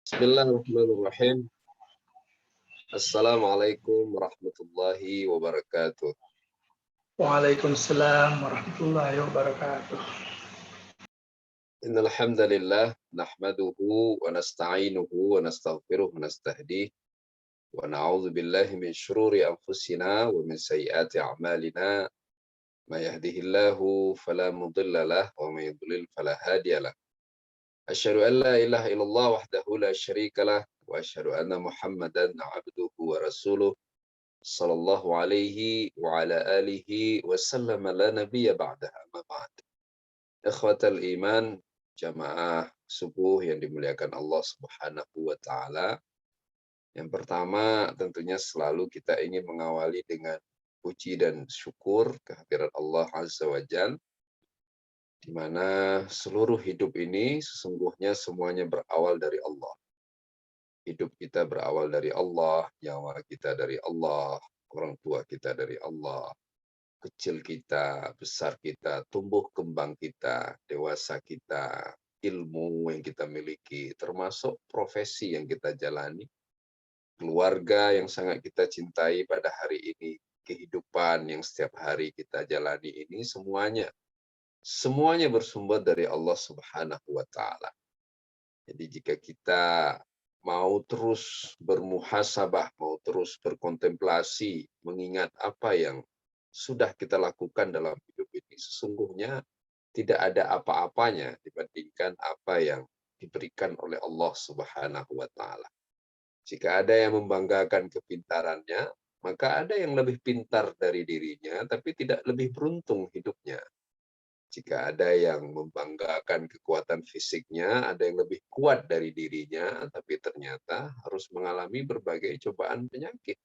Bismillahirrahmanirrahim. Assalamualaikum warahmatullahi wabarakatuh. Waalaikumsalam warahmatullahi wabarakatuh. Innal hamdalillah nahmaduhu wa nasta'inuhu wa nastaghfiruh wa nastahdih wa na'udzu billahi min shururi anfusina wa min sayyiati a'malina. May yahdihillahu fala mudilla lahu wa may yudlil fala hadiya lahu. Asyhadu an la ilaha illallah wahdahu la syarika lah wa asyhadu anna Muhammadan 'abduhu wa rasuluh. Sallallahu alaihi wa ala alihi wa sallam la nabiyya ba'daha amma ba'd. Ikhwatal iman, jamaah subuh yang dimuliakan Allah Subhanahu wa taala. Yang pertama, tentunya selalu kita ingin mengawali dengan puji dan syukur kehadirat Allah Azza wa Jalla, di mana seluruh hidup ini sesungguhnya semuanya berawal dari Allah. Hidup kita berawal dari Allah, nyawa kita dari Allah, orang tua kita dari Allah, kecil kita, besar kita, tumbuh kembang kita, dewasa kita, ilmu yang kita miliki, termasuk profesi yang kita jalani, keluarga yang sangat kita cintai pada hari ini, kehidupan yang setiap hari kita jalani ini, semuanya bersumber dari Allah Subhanahu wa taala. Jadi jika kita mau terus bermuhasabah, mau terus berkontemplasi, mengingat apa yang sudah kita lakukan dalam hidup ini, sesungguhnya tidak ada apa-apanya dibandingkan apa yang diberikan oleh Allah Subhanahu wa taala. Jika ada yang membanggakan kepintarannya, maka ada yang lebih pintar dari dirinya tapi tidak lebih beruntung hidupnya. Jika ada yang membanggakan kekuatan fisiknya, ada yang lebih kuat dari dirinya, tapi ternyata harus mengalami berbagai cobaan penyakit.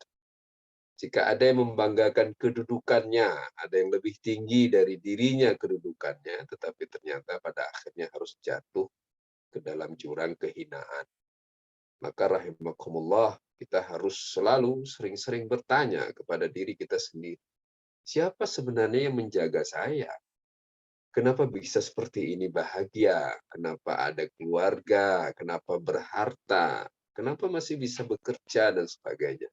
Jika ada yang membanggakan kedudukannya, ada yang lebih tinggi dari dirinya kedudukannya, tetapi ternyata pada akhirnya harus jatuh ke dalam jurang kehinaan. Maka rahimakumullah, kita harus selalu sering-sering bertanya kepada diri kita sendiri, siapa sebenarnya yang menjaga saya? Kenapa bisa seperti ini bahagia? Kenapa ada keluarga? Kenapa berharta? Kenapa masih bisa bekerja dan sebagainya?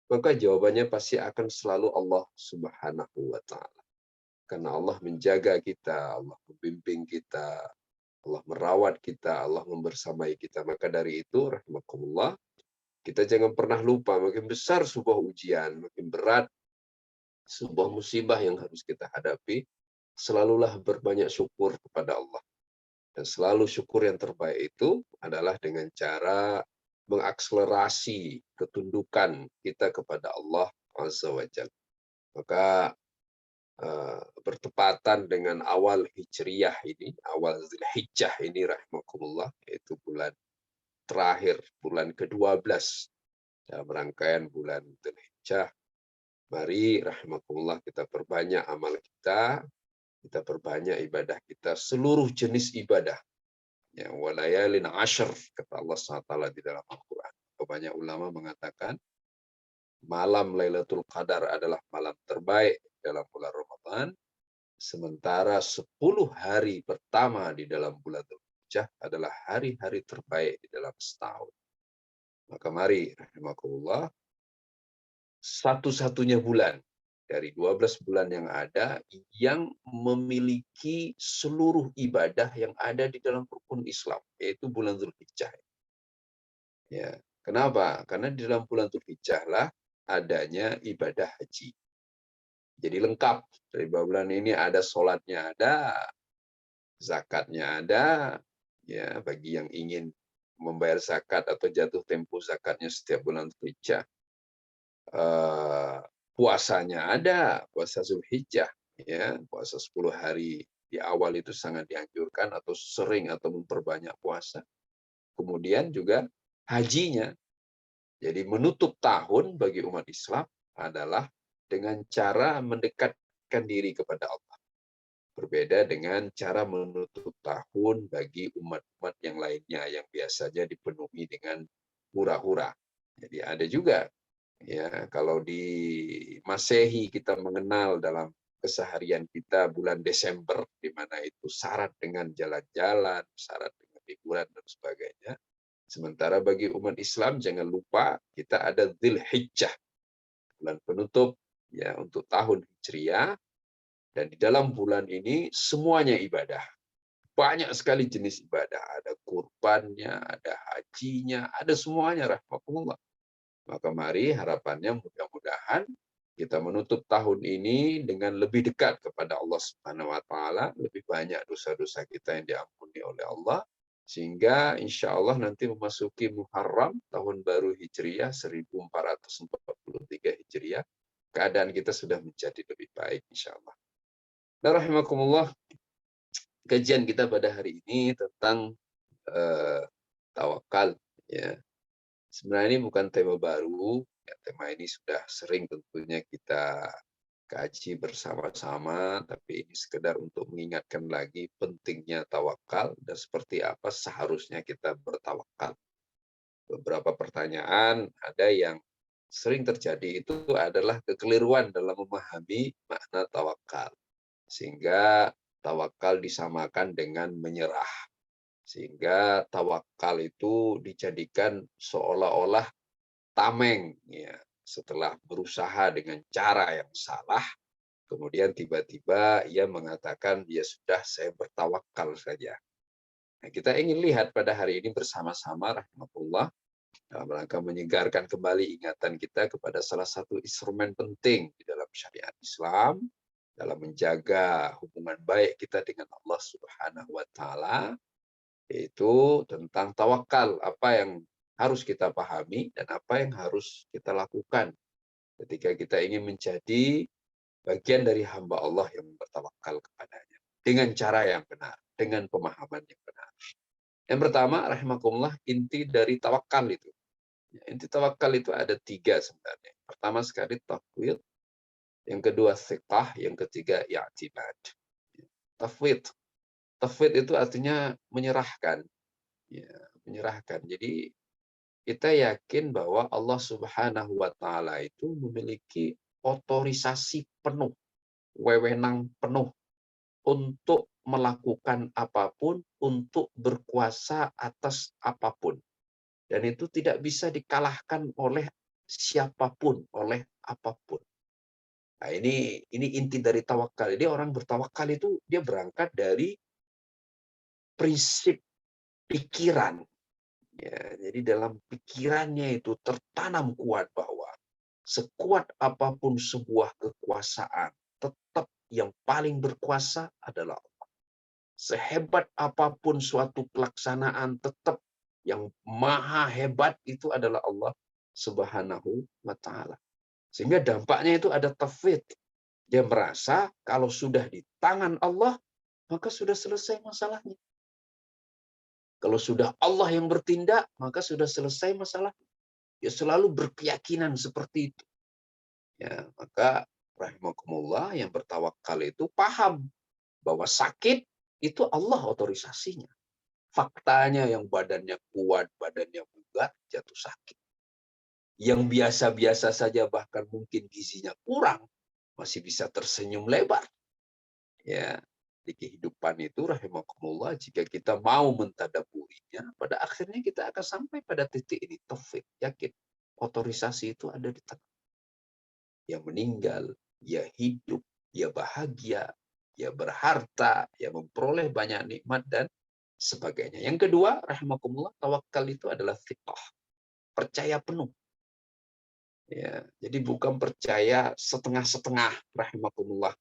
Maka jawabannya pasti akan selalu Allah Subhanahu wa taala. Karena Allah menjaga kita, Allah membimbing kita, Allah merawat kita, Allah membersamai kita. Maka dari itu, rahimakumullah, kita jangan pernah lupa, makin besar sebuah ujian, makin berat sebuah musibah yang harus kita hadapi, selalulah berbanyak syukur kepada Allah. Dan selalu syukur yang terbaik itu adalah dengan cara mengakselerasi ketundukan kita kepada Allah Azza wa Jalla. Maka bertepatan dengan awal Hijriyah ini, awal Zulhijjah ini rahimakumullah, yaitu bulan terakhir, bulan ke-12 dalam rangkaian bulan Zulhijjah. Mari rahimakumullah kita perbanyak amal kita perbanyak ibadah kita, seluruh jenis ibadah. Ya, walayalin ashar, kata Allah SWT di dalam Al-Quran. Banyak ulama mengatakan malam Lailatul Qadar adalah malam terbaik dalam bulan Ramadan, sementara 10 hari pertama di dalam bulan Dzulhijjah adalah hari-hari terbaik di dalam setahun. Maka mari, rahimakumullah, satu-satunya bulan dari 12 bulan yang ada yang memiliki seluruh ibadah yang ada di dalam rukun Islam, yaitu bulan Dzulhijjah. Ya, kenapa? Karena di dalam bulan Dzulhijjah lah adanya ibadah haji. Jadi lengkap. Dari bulan ini ada sholatnya ada, zakatnya ada, ya bagi yang ingin membayar zakat atau jatuh tempo zakatnya setiap bulan Dzulhijjah. Puasanya ada, puasa Zulhijjah, ya, puasa 10 hari di awal itu sangat dianjurkan atau sering atau memperbanyak puasa. Kemudian juga hajinya. Jadi menutup tahun bagi umat Islam adalah dengan cara mendekatkan diri kepada Allah. Berbeda dengan cara menutup tahun bagi umat-umat yang lainnya yang biasanya dipenuhi dengan hura-hura. Jadi ada juga, ya, kalau di Masehi kita mengenal dalam keseharian kita bulan Desember, di mana itu syarat dengan jalan-jalan, syarat dengan liburan dan sebagainya. Sementara bagi umat Islam jangan lupa kita ada Dzulhijjah, bulan penutup ya untuk tahun Hijriah, dan di dalam bulan ini semuanya ibadah. Banyak sekali jenis ibadah, ada kurbannya, ada hajinya, ada semuanya rahmatullah. Maka mari harapannya mudah-mudahan kita menutup tahun ini dengan lebih dekat kepada Allah Subhanahu wa taala, lebih banyak dosa-dosa kita yang diampuni oleh Allah, sehingga insya Allah nanti memasuki Muharram tahun baru Hijriah 1443 Hijriah, keadaan kita sudah menjadi lebih baik insya Allah. Nah, rahimakumullah, kajian kita pada hari ini tentang tawakal ya. Sebenarnya ini bukan tema baru, ya, tema ini sudah sering tentunya kita kaji bersama-sama, tapi ini sekedar untuk mengingatkan lagi pentingnya tawakal dan seperti apa seharusnya kita bertawakal. Beberapa pertanyaan ada yang sering terjadi itu adalah kekeliruan dalam memahami makna tawakal. Sehingga tawakal disamakan dengan menyerah. Sehingga tawakal itu dijadikan seolah-olah tameng ya, setelah berusaha dengan cara yang salah, kemudian tiba-tiba ia mengatakan ya sudah saya bertawakal saja. Nah, kita ingin lihat pada hari ini bersama-sama rahmatullah dalam rangka menyegarkan kembali ingatan kita kepada salah satu instrumen penting di dalam syariat Islam dalam menjaga hubungan baik kita dengan Allah Subhanahu wa taala, yaitu tentang tawakal, apa yang harus kita pahami dan apa yang harus kita lakukan ketika kita ingin menjadi bagian dari hamba Allah yang bertawakal kepadanya dengan cara yang benar, dengan pemahaman yang benar. Yang pertama, rahimakumullah, inti dari tawakal itu. Inti tawakal itu ada 3 sebenarnya. Pertama sekali tafwid, yang kedua thiqah, yang ketiga i'timad. Tafwid. Tafwid itu artinya menyerahkan. Ya, menyerahkan. Jadi kita yakin bahwa Allah Subhanahu wa taala itu memiliki otorisasi penuh, wewenang penuh untuk melakukan apapun, untuk berkuasa atas apapun. Dan itu tidak bisa dikalahkan oleh siapapun, oleh apapun. Nah, ini inti dari tawakal. Jadi orang bertawakal itu dia berangkat dari prinsip pikiran. Ya, jadi dalam pikirannya itu tertanam kuat bahwa sekuat apapun sebuah kekuasaan, tetap yang paling berkuasa adalah Allah. Sehebat apapun suatu pelaksanaan, tetap yang maha hebat itu adalah Allah Subhanahu wa taala. Sehingga dampaknya itu ada tafwid. Dia merasa kalau sudah di tangan Allah, maka sudah selesai masalahnya. Kalau sudah Allah yang bertindak, maka sudah selesai masalah. Dia selalu berkeyakinan seperti itu. Ya, maka rahimakumullah yang bertawakal itu paham bahwa sakit itu Allah otorisasinya. Faktanya yang badannya kuat, badannya bugar, jatuh sakit. Yang biasa-biasa saja bahkan mungkin gizinya kurang, masih bisa tersenyum lebar. Ya, di kehidupan itu rahimakumullah, jika kita mau mentadaburinya, pada akhirnya kita akan sampai pada titik ini, taufik, yakin otorisasi itu ada di tangan. Ya meninggal, ya hidup, ya bahagia, ya berharta, ya memperoleh banyak nikmat dan sebagainya. Yang kedua, rahimakumullah, tawakal itu adalah thiqah, percaya penuh. Ya, jadi bukan percaya setengah-setengah, rahimakumullah.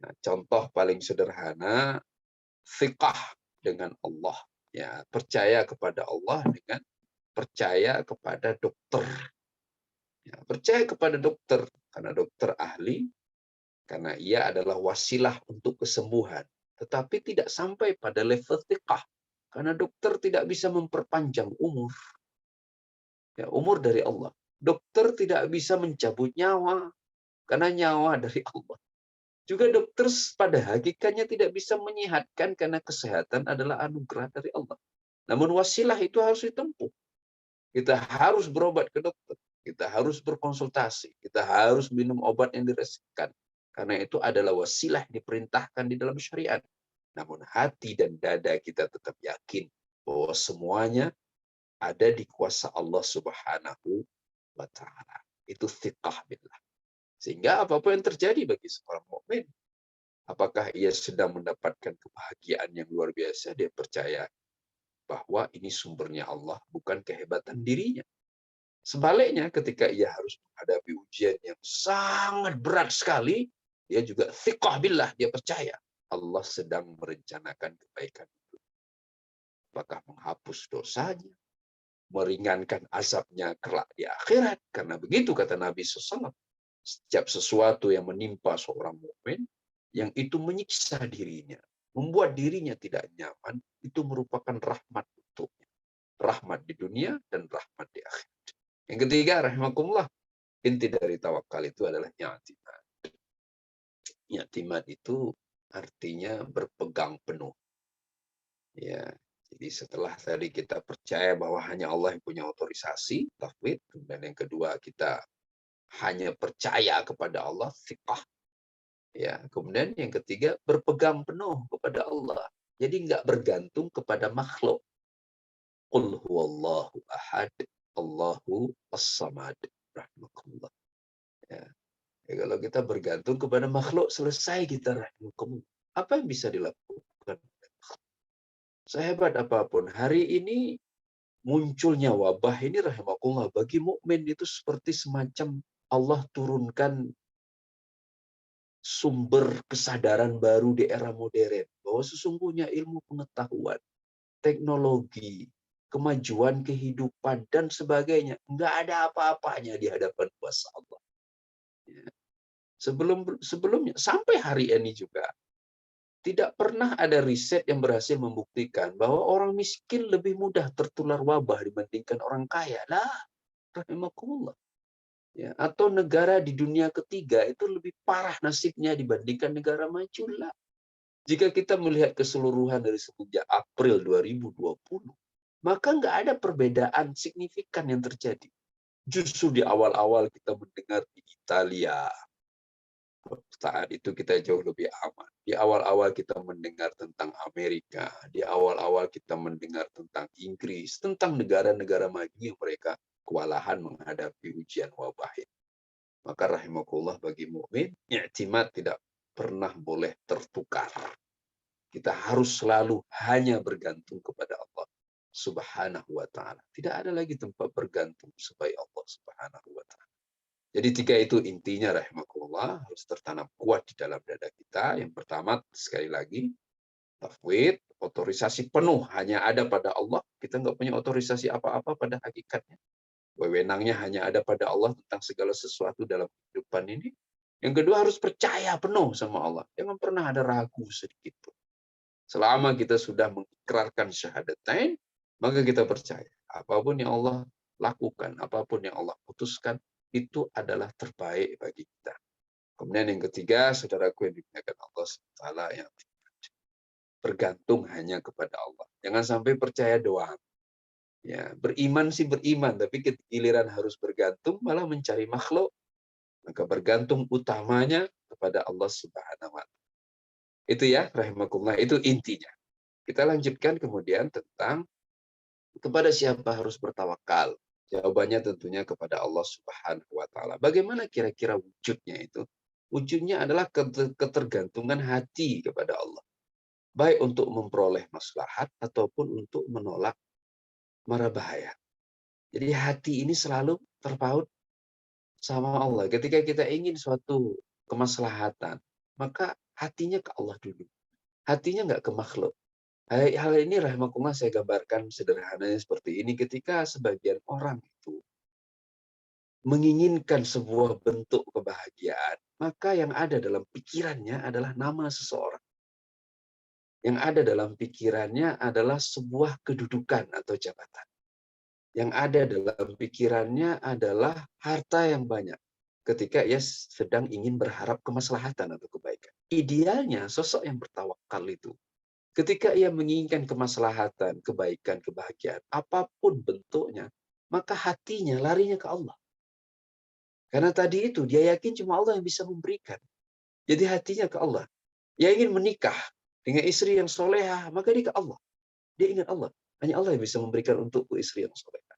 Nah, contoh paling sederhana, thiqah dengan Allah. Ya, percaya kepada Allah dengan percaya kepada dokter. Ya, percaya kepada dokter karena dokter ahli, karena ia adalah wasilah untuk kesembuhan. Tetapi tidak sampai pada level thiqah karena dokter tidak bisa memperpanjang umur. Ya, umur dari Allah. Dokter tidak bisa mencabut nyawa karena nyawa dari Allah. Juga dokter pada hakikatnya tidak bisa menyehatkan karena kesehatan adalah anugerah dari Allah. Namun wasilah itu harus ditempuh. Kita harus berobat ke dokter. Kita harus berkonsultasi. Kita harus minum obat yang diresepkan. Karena itu adalah wasilah yang diperintahkan di dalam syariat. Namun hati dan dada kita tetap yakin bahwa semuanya ada di kuasa Allah Subhanahu wa taala. Itu thiqah billah. Sehingga apapun yang terjadi bagi seorang mukmin, apakah ia sedang mendapatkan kebahagiaan yang luar biasa, dia percaya bahwa ini sumbernya Allah, bukan kehebatan dirinya. Sebaliknya, ketika ia harus menghadapi ujian yang sangat berat sekali, dia juga thiqah billah, dia percaya Allah sedang merencanakan kebaikan itu. Apakah menghapus dosanya, meringankan azabnya kelak di akhirat. Karena begitu kata Nabi SAW, setiap sesuatu yang menimpa seorang mukmin, yang itu menyiksa dirinya, membuat dirinya tidak nyaman, itu merupakan rahmat untuknya. Rahmat di dunia dan rahmat di akhirat. Yang ketiga, rahimakumullah, inti dari tawakal itu adalah i'timad. I'timad itu artinya berpegang penuh. Ya, jadi setelah tadi kita percaya bahwa hanya Allah yang punya otorisasi, tauhid, kemudian yang kedua kita hanya percaya kepada Allah, thiqah. Ya, kemudian yang ketiga berpegang penuh kepada Allah. Jadi nggak bergantung kepada makhluk. Qul huwallahu ahad, Allahu as-samad. Rahmatullah. Ya. Ya, kalau kita bergantung kepada makhluk, selesai kita rahmatullah. Apa yang bisa dilakukan? Sehebat apapun, hari ini munculnya wabah ini rahimakumullah bagi mukmin itu seperti semacam Allah turunkan sumber kesadaran baru di era modern bahwa sesungguhnya ilmu pengetahuan, teknologi, kemajuan kehidupan dan sebagainya nggak ada apa-apanya di hadapan kuasa Allah. Ya. Sebelumnya sampai hari ini juga tidak pernah ada riset yang berhasil membuktikan bahwa orang miskin lebih mudah tertular wabah dibandingkan orang kaya. Lah, rahimakumullah. Ya, atau negara di dunia ketiga itu lebih parah nasibnya dibandingkan negara maju. Lah. Jika kita melihat keseluruhan dari semenjak April 2020, maka nggak ada perbedaan signifikan yang terjadi. Justru di awal-awal kita mendengar di Italia, saat itu kita jauh lebih aman. Di awal-awal kita mendengar tentang Amerika, di awal-awal kita mendengar tentang Inggris, tentang negara-negara maju yang mereka kewalahan menghadapi ujian wabah ini. Maka rahimakumullah bagi mukmin, i'timad tidak pernah boleh tertukar. Kita harus selalu hanya bergantung kepada Allah Subhanahu wa taala. Tidak ada lagi tempat bergantung selain Allah Subhanahu wa taala. Jadi tiga itu intinya rahimakumullah harus tertanam kuat di dalam dada kita. Yang pertama sekali lagi tauhid, otorisasi penuh hanya ada pada Allah. Kita nggak punya otorisasi apa-apa pada hakikatnya. Wewenangnya hanya ada pada Allah tentang segala sesuatu dalam kehidupan ini. Yang kedua harus percaya penuh sama Allah. Jangan pernah ada ragu sedikit pun. Selama kita sudah mengikrarkan syahadatain, maka kita percaya apapun yang Allah lakukan, apapun yang Allah putuskan, itu adalah terbaik bagi kita. Kemudian yang ketiga, saudaraku yang dimuliakan Allah SWT, yang bergantung hanya kepada Allah. Jangan sampai percaya doang. Ya, beriman sih beriman, tapi giliran harus bergantung malah mencari makhluk. Maka bergantung utamanya kepada Allah Subhanahu wa taala. Itu ya, rahimakumullah, itu intinya. Kita lanjutkan kemudian tentang kepada siapa harus bertawakal. Jawabannya tentunya kepada Allah Subhanahu wa taala. Bagaimana kira-kira wujudnya itu? Wujudnya adalah ketergantungan hati kepada Allah. Baik untuk memperoleh maslahat ataupun untuk menolak mara bahaya. Jadi hati ini selalu terpaut sama Allah. Ketika kita ingin suatu kemaslahatan, maka hatinya ke Allah dulu. Hatinya nggak ke makhluk. Hal ini rahimakumullah saya gambarkan sederhananya seperti ini. Ketika sebagian orang itu menginginkan sebuah bentuk kebahagiaan, maka yang ada dalam pikirannya adalah nama seseorang. Yang ada dalam pikirannya adalah sebuah kedudukan atau jabatan. Yang ada dalam pikirannya adalah harta yang banyak. Ketika ia sedang ingin berharap kemaslahatan atau kebaikan. Idealnya sosok yang bertawakal itu, ketika ia menginginkan kemaslahatan, kebaikan, kebahagiaan, apapun bentuknya, maka hatinya larinya ke Allah. Karena tadi itu dia yakin cuma Allah yang bisa memberikan. Jadi hatinya ke Allah. Dia ingin menikah dengan istri yang solehah, maka dia ke Allah. Dia ingat Allah. Hanya Allah yang bisa memberikan untukku istri yang solehah.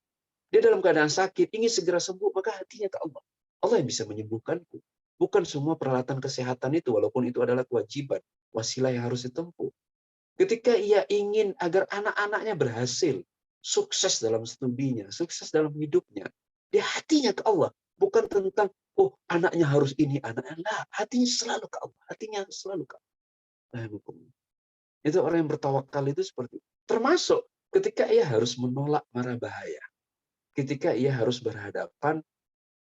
Dia dalam keadaan sakit, ingin segera sembuh, maka hatinya ke Allah. Allah yang bisa menyembuhkanku. Bukan semua peralatan kesehatan itu, walaupun itu adalah kewajiban, wasilah yang harus ditempuh. Ketika ia ingin agar anak-anaknya berhasil, sukses dalam studinya, sukses dalam hidupnya, dia hatinya ke Allah. Bukan tentang, oh anaknya harus ini, anaknya lah. Hatinya selalu ke Allah. Hatinya selalu ke Allah. Itu orang yang bertawakal itu seperti itu. Termasuk ketika ia harus menolak mara bahaya. Ketika ia harus berhadapan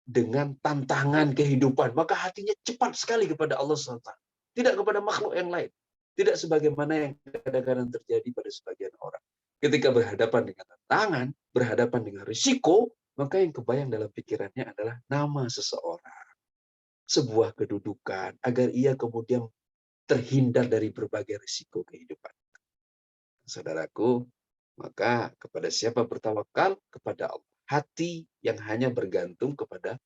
dengan tantangan kehidupan, maka hatinya cepat sekali kepada Allah SWT. Tidak kepada makhluk yang lain. Tidak sebagaimana yang kadang-kadang terjadi pada sebagian orang. Ketika berhadapan dengan tantangan, berhadapan dengan risiko, maka yang kebayang dalam pikirannya adalah nama seseorang. Sebuah kedudukan, agar ia kemudian terhindar dari berbagai risiko kehidupan. Saudaraku, maka kepada siapa bertawakal? Kepada Allah. Hati yang hanya bergantung kepada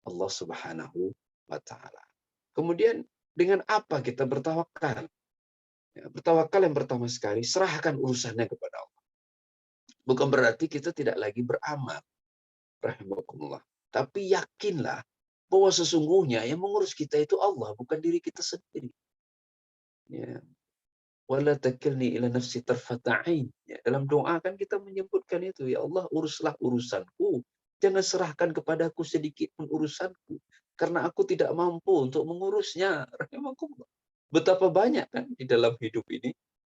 Allah Subhanahu wa taala. Kemudian dengan apa kita bertawakal? Ya, bertawakal yang pertama sekali, serahkan urusannya kepada Allah. Bukan berarti kita tidak lagi beramal, rahimakumullah. Tapi yakinlah bahwa sesungguhnya yang mengurus kita itu Allah, bukan diri kita sendiri. Ya. Wala takilni ila nafsi tarfata ain. Ya, dalam doa kan kita menyebutkan itu, ya Allah uruslah urusanku. Jangan serahkan kepadaku sedikit pun urusanku. Karena aku tidak mampu untuk mengurusnya. Rahimakumullah. Betapa banyak kan di dalam hidup ini.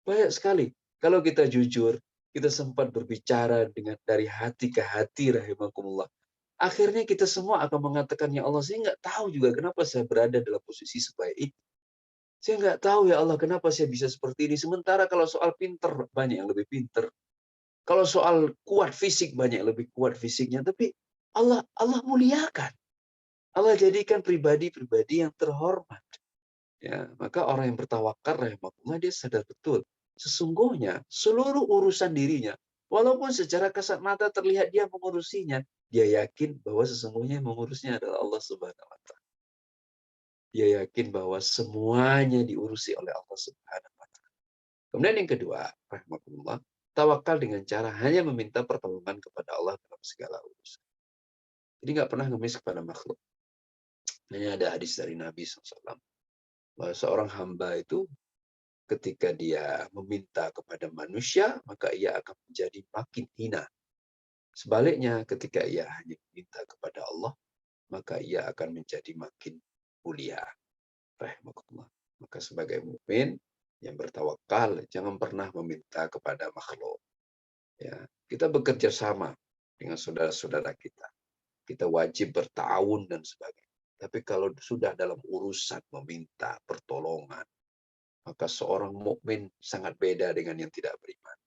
Banyak sekali. Kalau kita jujur, kita sempat berbicara dengan dari hati ke hati, rahimakumullah. Akhirnya kita semua akan mengatakan, ya Allah, saya nggak tahu juga kenapa saya berada dalam posisi sebaik itu. Saya nggak tahu ya Allah kenapa saya bisa seperti ini. Sementara kalau soal pinter, banyak yang lebih pinter. Kalau soal kuat fisik, banyak yang lebih kuat fisiknya. Tapi Allah muliakan. Allah jadikan pribadi-pribadi yang terhormat. Ya, maka orang yang bertawakal, rahimahullah, dia sadar betul. Sesungguhnya seluruh urusan dirinya, walaupun secara kasat mata terlihat dia mengurusinya, dia yakin bahwa sesungguhnya yang mengurusnya adalah Allah Subhanahu wa taala. Dia yakin bahwa semuanya diurusi oleh Allah Subhanahu wa taala. Kemudian yang kedua, rahmatullah, tawakal dengan cara hanya meminta pertolongan kepada Allah dalam segala urusan. Jadi nggak pernah ngemis kepada makhluk. Hanya ada hadis dari Nabi SAW. Bahwa seorang hamba itu ketika dia meminta kepada manusia, maka ia akan menjadi makin hina. Sebaliknya, ketika ia hanya meminta kepada Allah, maka ia akan menjadi makin mulia. Rahmatullah. Maka sebagai mukmin yang bertawakal, jangan pernah meminta kepada makhluk. Ya, kita bekerja sama dengan saudara-saudara kita. Kita wajib bertawun dan sebagainya. Tapi kalau sudah dalam urusan meminta pertolongan, maka seorang mukmin sangat beda dengan yang tidak beriman.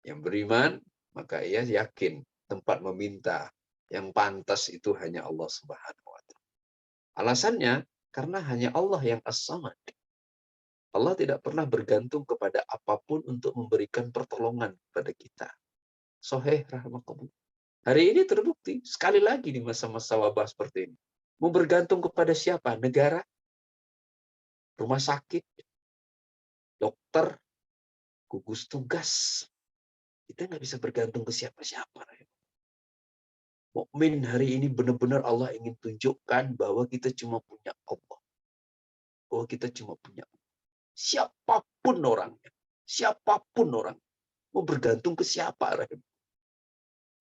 Yang beriman, maka ia yakin tempat meminta yang pantas itu hanya Allah Subhanahu wa taala. Alasannya karena hanya Allah yang as-samad. Allah tidak pernah bergantung kepada apapun untuk memberikan pertolongan kepada kita. Soheh rahmatullah. Hari ini terbukti sekali lagi di masa-masa wabah seperti ini. Mau bergantung kepada siapa? Negara, rumah sakit, dokter, gugus tugas. Kita nggak bisa bergantung ke siapa-siapa. Mukmin hari ini benar-benar Allah ingin tunjukkan bahwa kita cuma punya Allah. Bahwa kita cuma punya Allah. Siapapun orangnya. Siapapun orang. Mau bergantung ke siapa?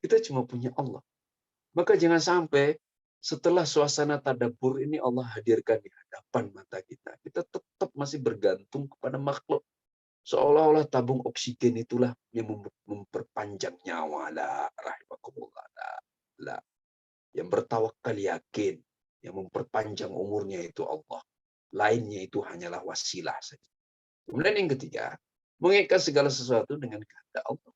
Kita cuma punya Allah. Maka jangan sampai setelah suasana tadabbur ini Allah hadirkan di hadapan mata kita. Kita tetap masih bergantung kepada makhluk. Seolah-olah tabung oksigen itulah yang memperpanjang nyawa. La rahimakumullah. La. Yang bertawakal yakin. Yang memperpanjang umurnya itu Allah. Lainnya itu hanyalah wasilah saja. Kemudian yang ketiga, mengaitkan segala sesuatu dengan kehendak Allah.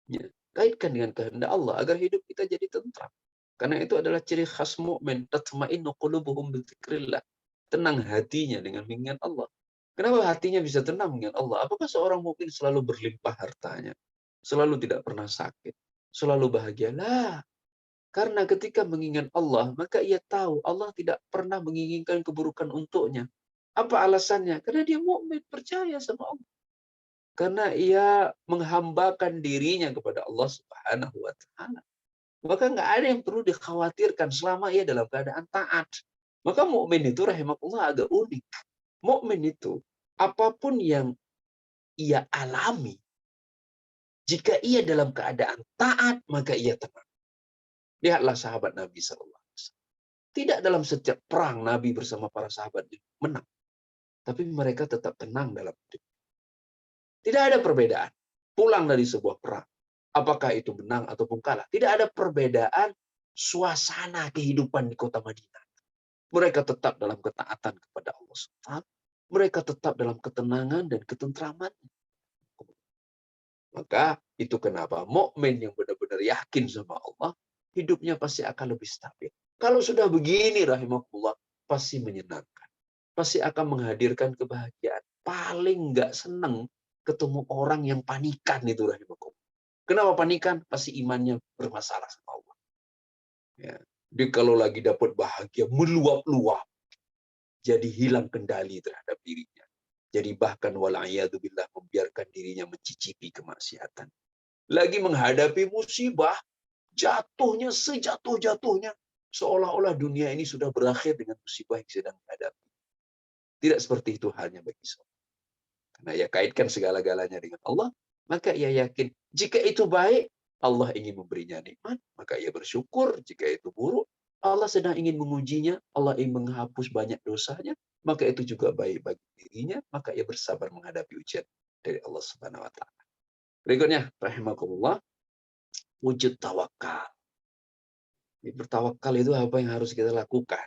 Ya, kaitkan dengan kehendak Allah agar hidup kita jadi tentram. Karena itu adalah ciri khas mukmin, tatma'innu qulubuhum bidzikrillah. Tenang hatinya dengan mengingat Allah. Kenapa hatinya bisa tenang dengan Allah? Apakah seorang mukmin selalu berlimpah hartanya? Selalu tidak pernah sakit? Selalu bahagia? Lah. Karena ketika mengingat Allah, maka ia tahu Allah tidak pernah menginginkan keburukan untuknya. Apa alasannya? Karena dia mukmin, percaya sama Allah. Karena ia menghambakan dirinya kepada Allah Subhanahu wa taala. Maka nggak ada yang perlu dikhawatirkan selama ia dalam keadaan taat. Maka mukmin itu rahimahullah agak unik. Mukmin itu apapun yang ia alami, jika ia dalam keadaan taat, maka ia tenang. Lihatlah sahabat Nabi SAW. Tidak dalam setiap perang Nabi bersama para sahabat menang. Tapi mereka tetap tenang dalam hidup. Tidak ada perbedaan. Pulang dari sebuah perang. Apakah itu menang ataupun kalah. Tidak ada perbedaan suasana kehidupan di kota Madinah. Mereka tetap dalam ketaatan kepada Allah SWT. Mereka tetap dalam ketenangan dan ketentraman. Maka itu kenapa mukmin yang benar-benar yakin sama Allah, hidupnya pasti akan lebih stabil. Kalau sudah begini rahimahullah, pasti menyenangkan. Pasti akan menghadirkan kebahagiaan. Paling nggak seneng ketemu orang yang panikan itu rahimahullah. Kenapa panikan? Pasti imannya bermasalah sama Allah. Ya. Dia kalau lagi dapat bahagia, meluap-luap. Jadi hilang kendali terhadap dirinya. Jadi bahkan wala'iyadzubillah membiarkan dirinya mencicipi kemaksiatan. Lagi menghadapi musibah, jatuhnya sejatuh-jatuhnya. Seolah-olah dunia ini sudah berakhir dengan musibah yang sedang dihadapi. Tidak seperti itu halnya bagi seorang. Karena ia kaitkan segala-galanya dengan Allah, maka ia yakin jika itu baik, Allah ingin memberinya nikmat, maka ia bersyukur. Jika itu buruk, Allah sedang ingin mengujinya, Allah ingin menghapus banyak dosanya, maka itu juga baik bagi dirinya, maka ia bersabar menghadapi ujian dari Allah Subhanahu wa taala. Berikutnya, rahimakumullah, wujud tawakal. Bertawakal itu apa yang harus kita lakukan?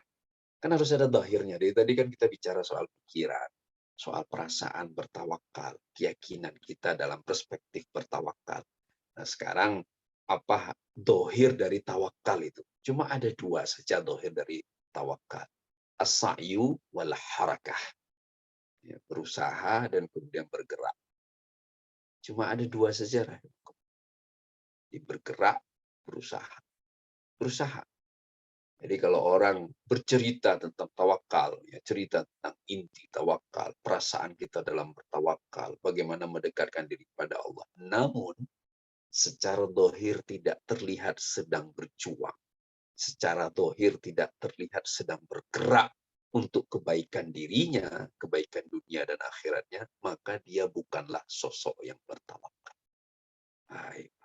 Kan harus ada zahirnya. Dari tadi kan kita bicara soal pikiran, soal perasaan bertawakal, keyakinan kita dalam perspektif bertawakal. Nah, sekarang apa dohir dari tawakal itu? Cuma ada dua saja dohir dari tawakal. As-sa'yu wal harakah. Ya, berusaha dan kemudian bergerak. Cuma ada dua saja. Bergerak, berusaha. Berusaha. Jadi kalau orang bercerita tentang tawakal, ya, cerita tentang inti tawakal, perasaan kita dalam bertawakal, bagaimana mendekatkan diri kepada Allah. Namun, secara dohir tidak terlihat sedang berjuang. Secara dohir tidak terlihat sedang bergerak untuk kebaikan dirinya, kebaikan dunia dan akhiratnya, maka dia bukanlah sosok yang bertawakal. Baik.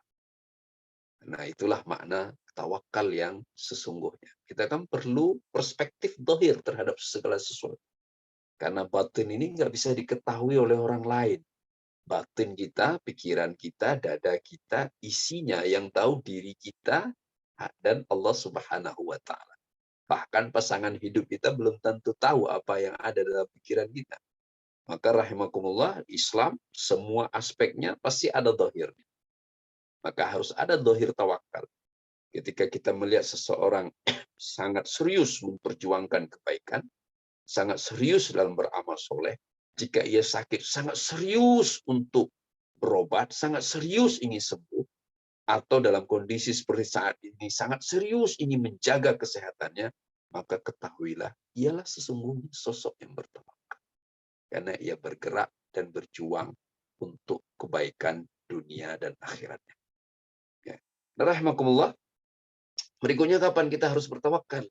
Nah, itulah makna tawakal yang sesungguhnya. Kita kan perlu perspektif dohir terhadap segala sesuatu. Karena batin ini nggak bisa diketahui oleh orang lain. Batin kita, pikiran kita, dada kita, isinya yang tahu diri kita dan Allah Subhanahu wa taala. Bahkan pasangan hidup kita belum tentu tahu apa yang ada dalam pikiran kita. Maka rahimakumullah, Islam semua aspeknya pasti ada dohirnya. Maka harus ada dohir tawakal. Ketika kita melihat seseorang sangat serius memperjuangkan kebaikan, sangat serius dalam beramal soleh, jika ia sakit, sangat serius untuk berobat, sangat serius ingin sembuh, atau dalam kondisi seperti saat ini, sangat serius ingin menjaga kesehatannya, maka ketahuilah, ialah sesungguhnya sosok yang bertawakal. Karena ia bergerak dan berjuang untuk kebaikan dunia dan akhiratnya. Ya. Rahimakumullah. Berikutnya, kapan kita harus bertawakal?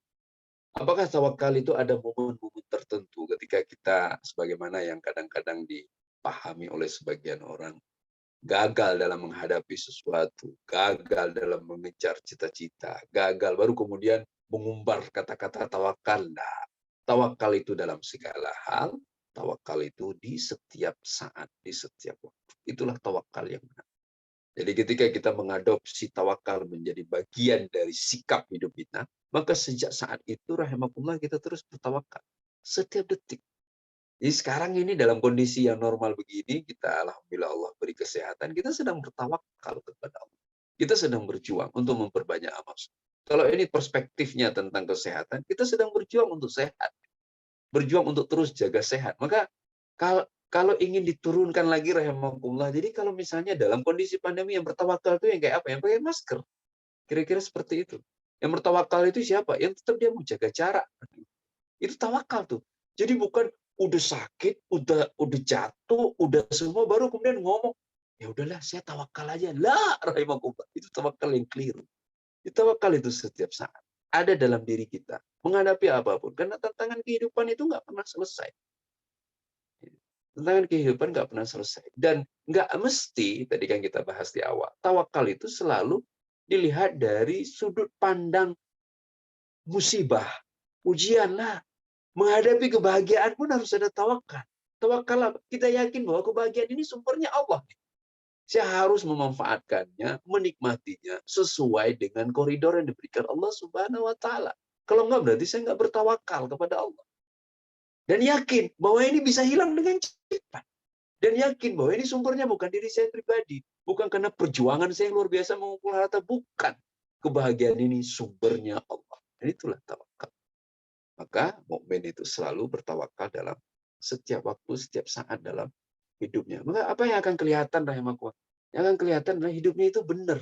Apakah tawakal itu ada momen-momen tertentu ketika kita, sebagaimana yang kadang-kadang dipahami oleh sebagian orang, gagal dalam menghadapi sesuatu, gagal dalam mengejar cita-cita, gagal, baru kemudian mengumbar kata-kata tawakal. Nah, tawakal itu dalam segala hal, tawakal itu di setiap saat, di setiap waktu. Itulah tawakal yang benar. Jadi ketika kita mengadopsi tawakal menjadi bagian dari sikap hidup kita, maka sejak saat itu rahimakumullah kita terus bertawakal. Setiap detik. Jadi sekarang ini dalam kondisi yang normal begini, kita alhamdulillah Allah beri kesehatan, kita sedang bertawakal kepada Allah. Kita sedang berjuang untuk memperbanyak amal. Kalau ini perspektifnya tentang kesehatan, kita sedang berjuang untuk sehat. Berjuang untuk terus jaga sehat. Maka kalau ingin diturunkan lagi rahimakumullah, jadi kalau misalnya dalam kondisi pandemi yang bertawakal itu yang kayak apa? Yang pakai masker. Kira-kira seperti itu. Yang bertawakal itu siapa? Yang tetap dia menjaga jarak. Itu tawakal tuh. Jadi bukan udah sakit, udah jatuh, udah semua, baru kemudian ngomong, ya udahlah saya tawakal aja. Lah, rahimakumullah, itu tawakal yang keliru. Itu tawakal itu setiap saat ada dalam diri kita menghadapi apapun, karena tantangan kehidupan itu nggak pernah selesai. Tantangan kehidupan nggak pernah selesai, dan nggak mesti, tadi kan kita bahas di awal, tawakal itu selalu dilihat dari sudut pandang musibah, ujian lah. Menghadapi kebahagiaan pun harus ada tawakal. Tawakal apa? Kita yakin bahwa kebahagiaan ini sumbernya Allah. Saya harus memanfaatkannya, menikmatinya sesuai dengan koridor yang diberikan Allah Subhanahu wa taala. Kalau enggak, berarti saya enggak bertawakal kepada Allah. Dan yakin bahwa ini bisa hilang dengan cepat. Dan yakin bahwa ini sumbernya bukan diri saya pribadi, bukan karena perjuangan saya yang luar biasa mengumpul harta, bukan. Kebahagiaan ini sumbernya Allah. Dan itulah tawakal. Maka mukmin itu selalu bertawakal dalam setiap waktu, setiap saat dalam hidupnya. Maka apa yang akan kelihatan, rahimakumullah? Yang akan kelihatan adalah hidupnya itu benar.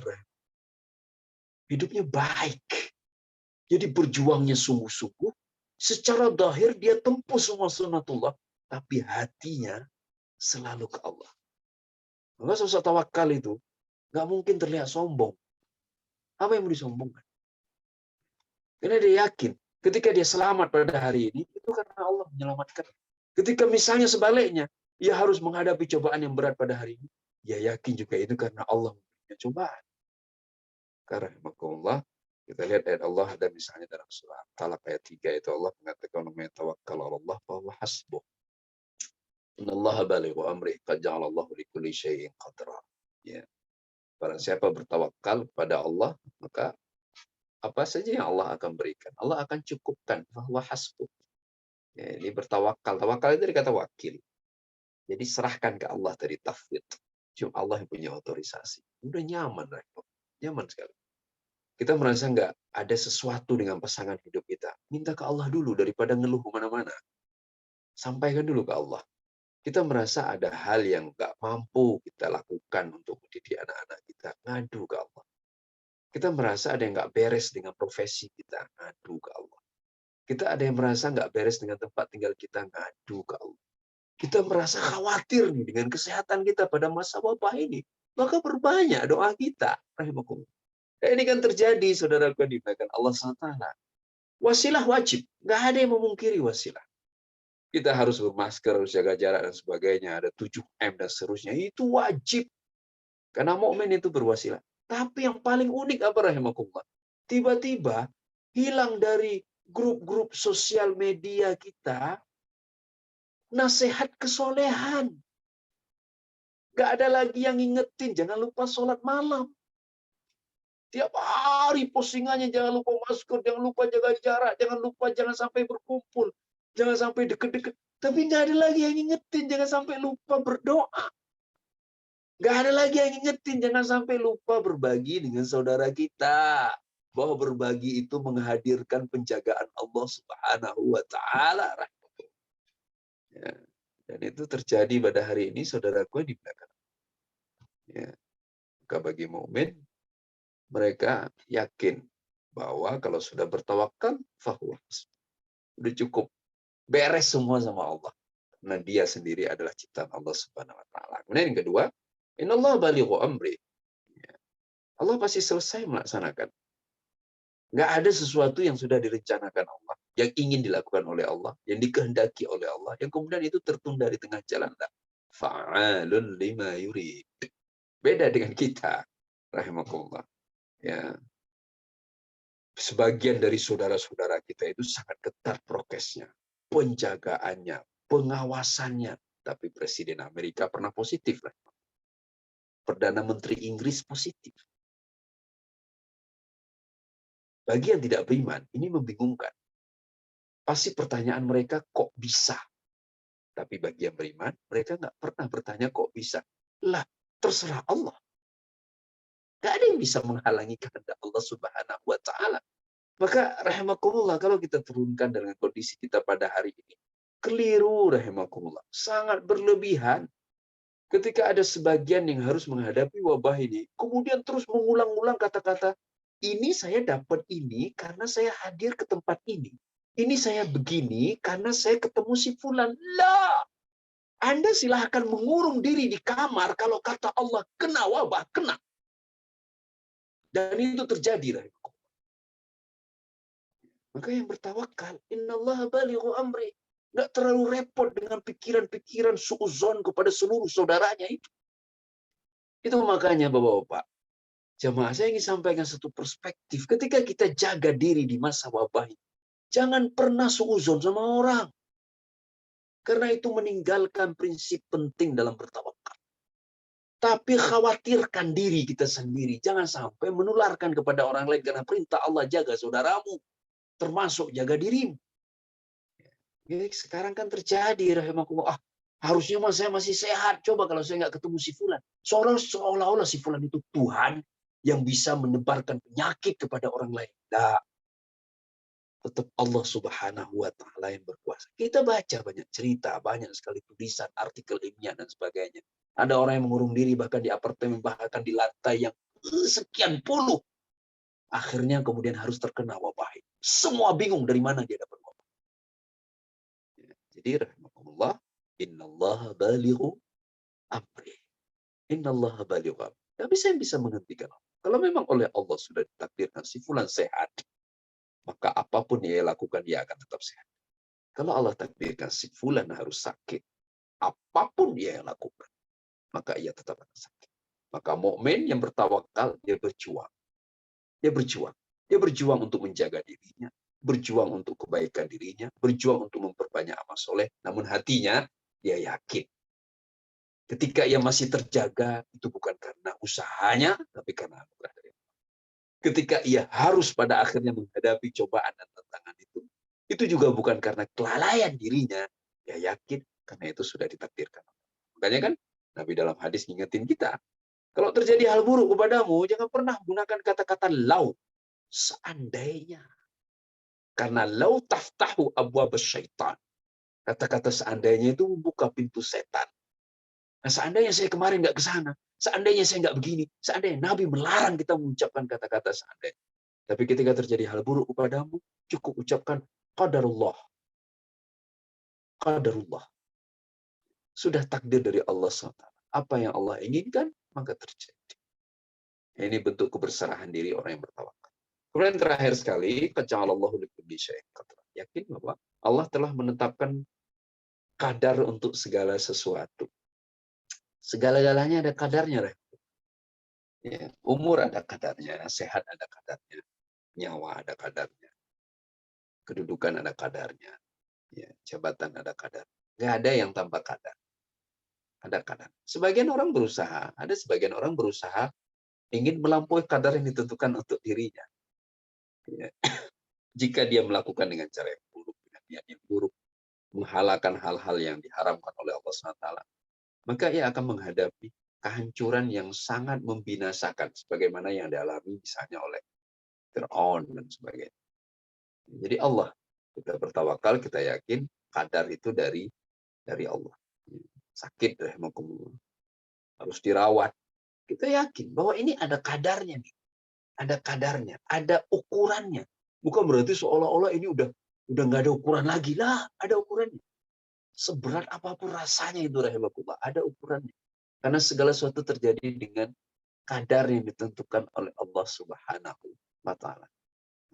Hidupnya baik. Jadi berjuangnya sungguh-sungguh. Secara zahir dia tempuh semua sunnatullah. Tapi hatinya selalu ke Allah. Maka sosok tawakal itu nggak mungkin terlihat sombong. Apa yang mau disombongkan? Karena dia yakin ketika dia selamat pada hari ini, itu karena Allah menyelamatkan. Ketika misalnya sebaliknya, ia harus menghadapi cobaan yang berat pada hari ini, ia yakin juga itu karena Allah memberinya cobaan. Karena Allah, kita lihat ayat Allah, dan misalnya dalam surah Talaq ayat 3 itu Allah mengatakan, "Man tawakkal 'ala Allah fa huwa hasbuh. Innallaha balighu amri, qad ja'ala Allahu likulli syai'in qadra." Ya. Barang siapa bertawakal pada Allah, maka apa saja yang Allah akan berikan, Allah akan cukupkan. Bahwa hasbuh. Ya, ini bertawakal. Tawakal itu dari kata wakil. Jadi serahkan ke Allah dari tafwid. Cuma Allah yang punya otorisasi. Udah nyaman, nyaman sekali. Kita merasa nggak ada sesuatu dengan pasangan hidup kita. Minta ke Allah dulu daripada ngeluh kemana-mana. Sampaikan dulu ke Allah. Kita merasa ada hal yang nggak mampu kita lakukan untuk mendidik anak-anak kita. Ngadu ke Allah. Kita merasa ada yang nggak beres dengan profesi kita, ngadu ke Allah. Kita ada yang merasa nggak beres dengan tempat tinggal kita, ngadu ke Allah. Kita merasa khawatir nih dengan kesehatan kita pada masa wabah ini, maka berbanyak doa kita. Rahimakumullah. Ini kan terjadi, saudaraku yang dimuliakan Allah SWT. Wasilah wajib, nggak ada yang memungkiri wasilah. Kita harus bermasker, harus jaga jarak dan sebagainya. Ada 7M dan seterusnya. Itu wajib. Karena mukmin itu berwasilah. Tapi yang paling unik apa, rahimakumullah? Tiba-tiba hilang dari grup-grup sosial media kita nasihat kesolehan. Gak ada lagi yang ngingetin, jangan lupa sholat malam. Tiap hari postingannya, jangan lupa masker, jangan lupa jaga jarak, jangan sampai berkumpul, jangan sampai deket-deket. Tapi gak ada lagi yang ngingetin, jangan sampai lupa berdoa. Gak ada lagi yang ngingetin, jangan sampai lupa berbagi dengan saudara kita. Bahwa berbagi itu menghadirkan penjagaan Allah Subhanahu wa Ta'ala. Ya. Dan itu terjadi pada hari ini, saudaraku di belakang. Ya. Maka bagi mukmin, mereka yakin bahwa kalau sudah bertawakal, fahuwa. Udah cukup. Beres semua sama Allah. Karena dia sendiri adalah ciptaan Allah Subhanahu wa Ta'ala. Kemudian yang kedua, innallaha balighu amri. Allah pasti selesai melaksanakan. Nggak ada sesuatu yang sudah direncanakan Allah, yang ingin dilakukan oleh Allah, yang dikehendaki oleh Allah, yang kemudian itu tertunda di tengah jalan. Fa'alun lima yurid. Beda dengan kita, rahimakumullah. Ya. Sebagian dari saudara-saudara kita itu sangat ketat prokesnya, penjagaannya, pengawasannya. Tapi Presiden Amerika pernah positif. Perdana Menteri Inggris positif. Bagi yang tidak beriman, ini membingungkan. Pasti pertanyaan mereka, kok bisa? Tapi bagi yang beriman, mereka nggak pernah bertanya kok bisa. Lah, terserah Allah. Nggak ada yang bisa menghalangi kehendak Allah Subhanahu wa Ta'ala. Maka rahimakumullah, kalau kita turunkan dengan kondisi kita pada hari ini, keliru rahimakumullah. Sangat berlebihan. Ketika ada sebagian yang harus menghadapi wabah ini, kemudian terus mengulang-ulang kata-kata, ini saya dapat ini karena saya hadir ke tempat ini. ini saya begini karena saya ketemu si fulan. Lah, Anda silahkan mengurung diri di kamar kalau kata Allah kena wabah, kena. Dan itu terjadi. Maka yang bertawakal, innallaha balighu amri. Nggak terlalu repot dengan pikiran-pikiran suuzon kepada seluruh saudaranya itu. Itu makanya Bapak-Bapak, jemaah saya ingin sampaikan satu perspektif. Ketika kita jaga diri di masa wabah ini, jangan pernah suuzon sama orang. Karena itu meninggalkan prinsip penting dalam bertawakal. Tapi khawatirkan diri kita sendiri. Jangan sampai menularkan kepada orang lain. Karena perintah Allah jaga saudaramu. Termasuk jaga dirimu. Jadi sekarang kan terjadi, rahimakumullah. Harusnya saya masih sehat. Coba kalau saya nggak ketemu si fulan. Seolah-olah si fulan itu Tuhan yang bisa menebarkan penyakit kepada orang lain. Nah, tetap Allah Subhanahu wa Ta'ala yang berkuasa. Kita baca banyak cerita, banyak sekali tulisan, artikel ilmiah dan sebagainya. Ada orang yang mengurung diri bahkan di apartemen, bahkan di lantai yang sekian puluh. Akhirnya kemudian harus terkena wabah. Semua bingung dari mana dia dapat wabah. Jadi rahmatullah, innallaha balighu amri. Innallaha balighu amri. Tapi saya bisa menghentikan. Kalau memang oleh Allah sudah ditakdirkan si fulan sehat, maka apapun yang dia lakukan dia akan tetap sehat. Kalau Allah takdirkan si fulan harus sakit, apapun dia yang lakukan, maka ia tetap akan sakit. Maka mukmin yang bertawakal, dia berjuang. Dia berjuang. Dia berjuang untuk menjaga dirinya, berjuang untuk kebaikan dirinya, berjuang untuk memperbanyak amal soleh. Namun hatinya, dia yakin. Ketika ia masih terjaga, itu bukan karena usahanya, tapi karena anugerah dari Allah. Ketika ia harus pada akhirnya menghadapi cobaan dan tantangan itu juga bukan karena kelalaian dirinya, dia yakin karena itu sudah ditakdirkan. Makanya kan Nabi dalam hadis ngingetin kita, kalau terjadi hal buruk kepadamu, jangan pernah gunakan kata-kata lau, seandainya. Karena lau taftahu abwab syaitan. Kata-kata seandainya itu membuka pintu setan. Nah, seandainya saya kemarin nggak ke sana, seandainya saya nggak begini, seandainya Nabi melarang kita mengucapkan kata-kata seandainya. Tapi ketika terjadi hal buruk kepadamu, cukup ucapkan qadarullah. Qadarullah. Sudah takdir dari Allah SWT. Apa yang Allah inginkan, maka terjadi. Ini bentuk keberserahan diri orang yang bertawakal. Kemudian terakhir sekali, qad'alallahu likulli syai'in qadra. Yakin bahwa Allah telah menetapkan kadar untuk segala sesuatu. Segala-galanya ada kadarnya. Ya, umur ada kadarnya, sehat ada kadarnya, nyawa ada kadarnya, kedudukan ada kadarnya, ya, jabatan ada kadar. Nggak ada yang tanpa kadar. Ada kadar. Sebagian orang berusaha, ada sebagian orang berusaha ingin melampaui kadar yang ditentukan untuk dirinya. Ya. Jika dia melakukan dengan cara yang buruk, dengan niat yang buruk, menghalalkan hal-hal yang diharamkan oleh Allah SWT, maka ia akan menghadapi kehancuran yang sangat membinasakan, sebagaimana yang dialami misalnya oleh Fir'aun dan sebagainya. Jadi Allah, kita bertawakal, kita yakin kadar itu dari Allah. Sakit, rahimakumullah, harus dirawat. Kita yakin bahwa ini ada kadarnya nih. Ada kadarnya, ada ukurannya. Bukan berarti seolah-olah ini udah nggak ada ukuran lagi lah, ada ukurannya. Seberat apapun rasanya itu rahimakumullah, ada ukurannya. Karena segala sesuatu terjadi dengan kadar yang ditentukan oleh Allah Subhanahu wa Ta'ala.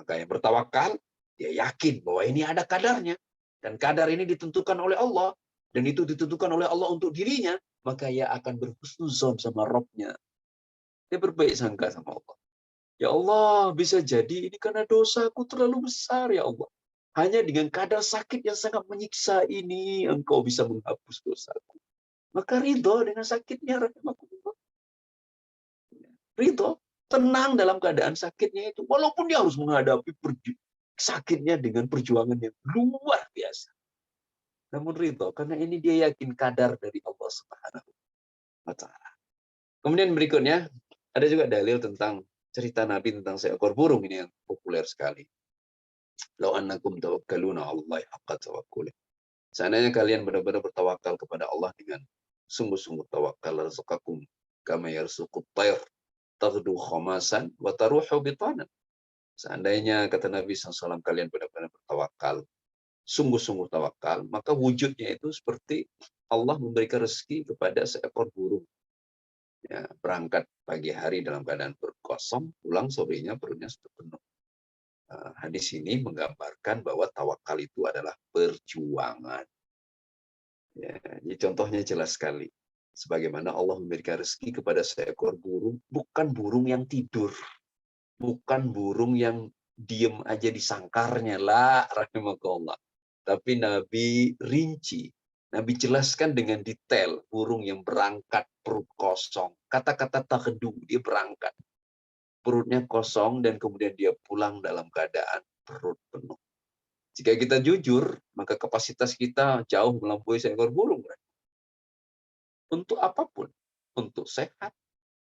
Maka yang bertawakal, dia yakin bahwa ini ada kadarnya. Dan kadar ini ditentukan oleh Allah. Dan itu ditentukan oleh Allah untuk dirinya. Maka ia akan berhusnuzon sama Rabb-nya. Dia berbaik sangka sama Allah. Ya Allah, bisa jadi ini karena dosaku terlalu besar, ya Allah. Hanya dengan kadar sakit yang sangat menyiksa ini, engkau bisa menghapus dosaku. Maka ridho dengan sakitnya, rahimahullah. Ridho, tenang dalam keadaan sakitnya itu. Walaupun dia harus menghadapi sakitnya dengan perjuangan yang luar biasa. Namun ridho, karena ini dia yakin kadar dari Allah Subhanahu wa Ta'ala. Kemudian berikutnya, ada juga dalil tentang cerita Nabi tentang seekor burung ini yang populer sekali. Lau annakum tawakkaluna 'alallahi haqqa tawakkuli. Seandainya kalian benar-benar bertawakal kepada Allah dengan sungguh-sungguh tawakal, razaqakum kama yarzuqut tayr taghdu khamasan wa taruhu bitanan. Seandainya kata Nabi SAW kalian benar-benar bertawakal, sungguh-sungguh tawakal, maka wujudnya itu seperti Allah memberikan rezeki kepada seekor burung. Ya, berangkat pagi hari dalam keadaan perut kosong, pulang sorenya perutnya sudah penuh. Hadis ini menggambarkan bahwa tawakal itu adalah perjuangan. Ya, ini contohnya jelas sekali. Sebagaimana Allah memberikan rezeki kepada seekor burung, bukan burung yang tidur, bukan burung yang diem aja di sangkarnya, la rahimakallah. Tapi Nabi rinci, Nabi jelaskan dengan detail burung yang berangkat perut kosong. Kata-kata takedu, dia berangkat perutnya kosong dan kemudian dia pulang dalam keadaan perut penuh. Jika kita jujur, maka kapasitas kita jauh melampaui seekor burung. Untuk apapun. Untuk sehat,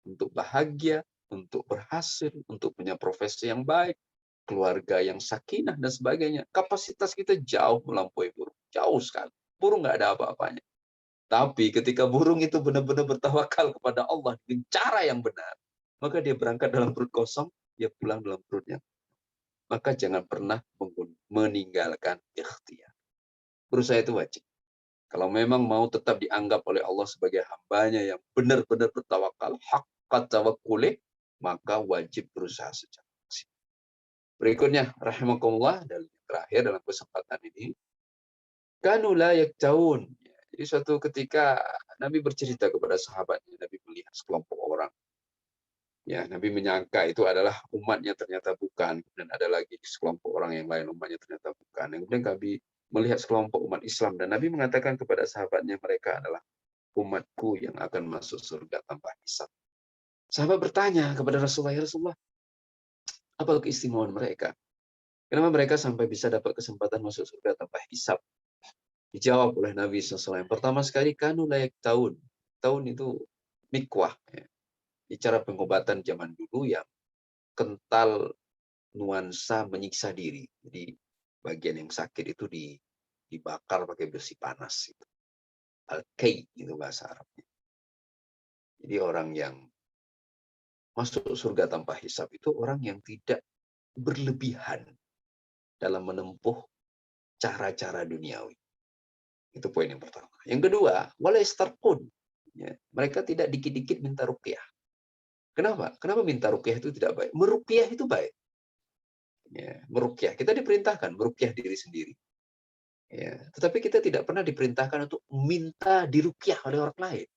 untuk bahagia, untuk berhasil, untuk punya profesi yang baik, keluarga yang sakinah, dan sebagainya. Kapasitas kita jauh melampaui burung. Jauh sekali. Burung nggak ada apa-apanya. Tapi ketika burung itu benar-benar bertawakal kepada Allah dengan cara yang benar, maka dia berangkat dalam perut kosong, dia pulang dalam perutnya. Maka jangan pernah meninggalkan ikhtiar. Berusaha itu wajib. Kalau memang mau tetap dianggap oleh Allah sebagai hambanya yang benar-benar bertawakal, haqqa tawakkuli, maka wajib berusaha secara maksimal. Berikutnya, rahimakumullah, dan terakhir dalam kesempatan ini, kanu la yaktaun. Jadi suatu ketika Nabi bercerita kepada sahabatnya, Nabi melihat sekelompok orang. Ya, Nabi menyangka itu adalah umatnya, ternyata bukan. Dan ada lagi sekelompok orang yang lain, umatnya ternyata bukan. Yang kemudian Nabi melihat sekelompok umat Islam, dan Nabi mengatakan kepada sahabatnya, mereka adalah umatku yang akan masuk surga tanpa hisab. Sahabat bertanya kepada Rasulullah, ya Rasulullah, apa keistimewaan mereka? Kenapa mereka sampai bisa dapat kesempatan masuk surga tanpa hisab? Dijawab oleh Nabi SAW. Pertama sekali, kanu layak tahun. Tahun itu mikwah. Ya. Cara pengobatan zaman dulu yang kental nuansa menyiksa diri. Jadi bagian yang sakit itu dibakar pakai besi panas. Al-Kay itu bahasa Arabnya. Jadi orang yang masuk surga tanpa hisab itu orang yang tidak berlebihan dalam menempuh cara-cara duniawi. Itu poin yang pertama. Yang kedua, wala yastarqun. Ya, mereka tidak dikit-dikit minta ruqyah. Kenapa? Kenapa minta ruqyah itu tidak baik? Meruqyah itu baik. Ya, meruqyah. Kita diperintahkan meruqyah diri sendiri. Ya, tetapi kita tidak pernah diperintahkan untuk minta diruqyah oleh orang lain.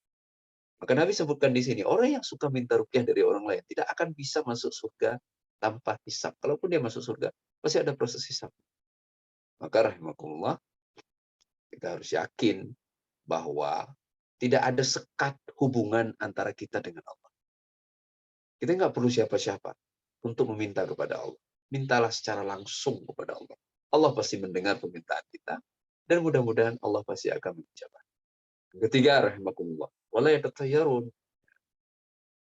Maka Nabi sebutkan di sini, orang yang suka minta ruqyah dari orang lain tidak akan bisa masuk surga tanpa hisab. Kalaupun dia masuk surga, pasti ada proses hisab. Maka rahimakumullah, kita harus yakin bahwa tidak ada sekat hubungan antara kita dengan Allah. Kita nggak perlu siapa-siapa untuk meminta kepada Allah. Mintalah secara langsung kepada Allah. Allah pasti mendengar permintaan kita, dan mudah-mudahan Allah pasti akan menjawab. Ketiga, rahimakumullah, wala yatatayyarun.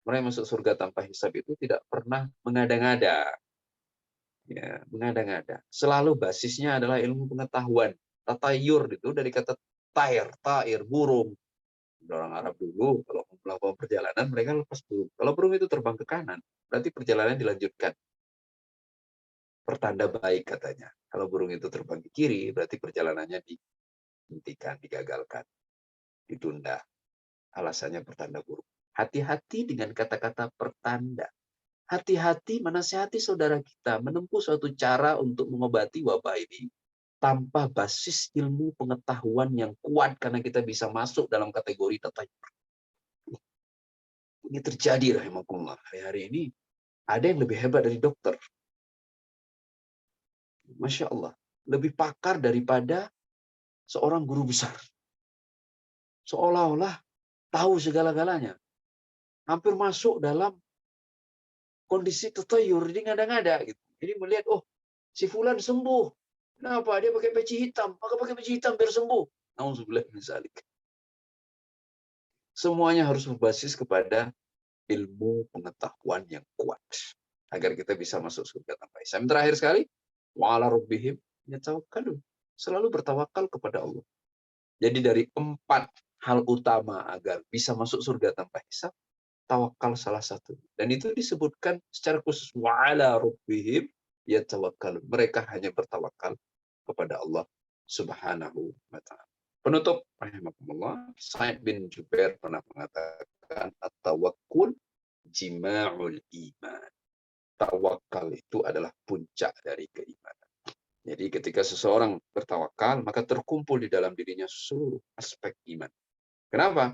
Mereka masuk surga tanpa hisab itu tidak pernah mengada-ngada. Ya, mengada-ngada. Selalu basisnya adalah ilmu pengetahuan. Tatayur itu dari kata tair, burung. Orang Arab dulu kalau melakukan perjalanan mereka lepas burung. Kalau burung itu terbang ke kanan, berarti perjalanan dilanjutkan. Pertanda baik katanya. Kalau burung itu terbang ke kiri, berarti perjalanannya dihentikan, digagalkan, ditunda. Alasannya pertanda buruk. Hati-hati dengan kata-kata pertanda. Hati-hati menasihati saudara kita menempuh suatu cara untuk mengobati wabah ini tanpa basis ilmu pengetahuan yang kuat, karena kita bisa masuk dalam kategori tatayur. Ini terjadi rahimakumullah. Hari ini ada yang lebih hebat dari dokter. Masya Allah. Lebih pakar daripada seorang guru besar. Seolah-olah tahu segala-galanya. Hampir masuk dalam kondisi tatayur. Dia ngada-ngada. Gitu. Jadi melihat, oh si fulan sembuh. Kenapa? Dia pakai peci hitam. Maka pakai peci hitam biar sembuh. Nauzubillah min dzalik. Semuanya harus berbasis kepada ilmu pengetahuan yang kuat. Agar kita bisa masuk surga tanpa hisab. Yang terakhir sekali, wa'ala rabbihim yatawakkalun. Selalu bertawakal kepada Allah. Jadi dari 4 hal utama agar bisa masuk surga tanpa hisab, tawakal salah satu. Dan itu disebutkan secara khusus, wa'ala rabbihim yatawakkalun. Mereka hanya bertawakal kepada Allah Subhanahu wa ta'ala. Penutup rahimakumullah, Sa'id bin Jubair pernah mengatakan at-tawakkul jima'ul iman. Tawakal itu adalah puncak dari keimanan. Jadi ketika seseorang bertawakal, maka terkumpul di dalam dirinya seluruh aspek iman. Kenapa?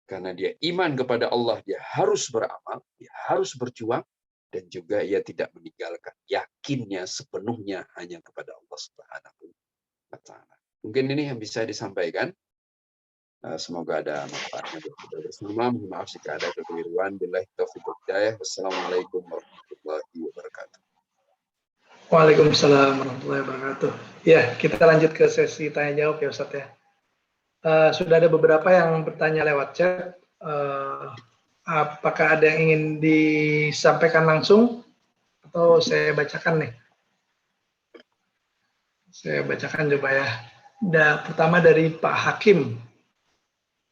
Karena dia iman kepada Allah, dia harus beramal, dia harus berjuang, dan juga ia tidak meninggalkan yakinnya sepenuhnya hanya kepada Allah Subhanahu wa ta'ala. Mungkin ini yang bisa disampaikan. Semoga ada manfaatnya buat kita bersama. Mohon maaf jika ada kekeliruan. Billahi taufiq wal hidayah. Wassalamualaikum warahmatullahi wabarakatuh. Waalaikumsalam warahmatullahi wabarakatuh. Ya, kita lanjut ke sesi tanya jawab ya Ustadz ya. Sudah ada beberapa yang bertanya lewat chat. Apakah ada yang ingin disampaikan langsung atau saya bacakan nih? Saya bacakan coba ya. Pertama dari Pak Hakim.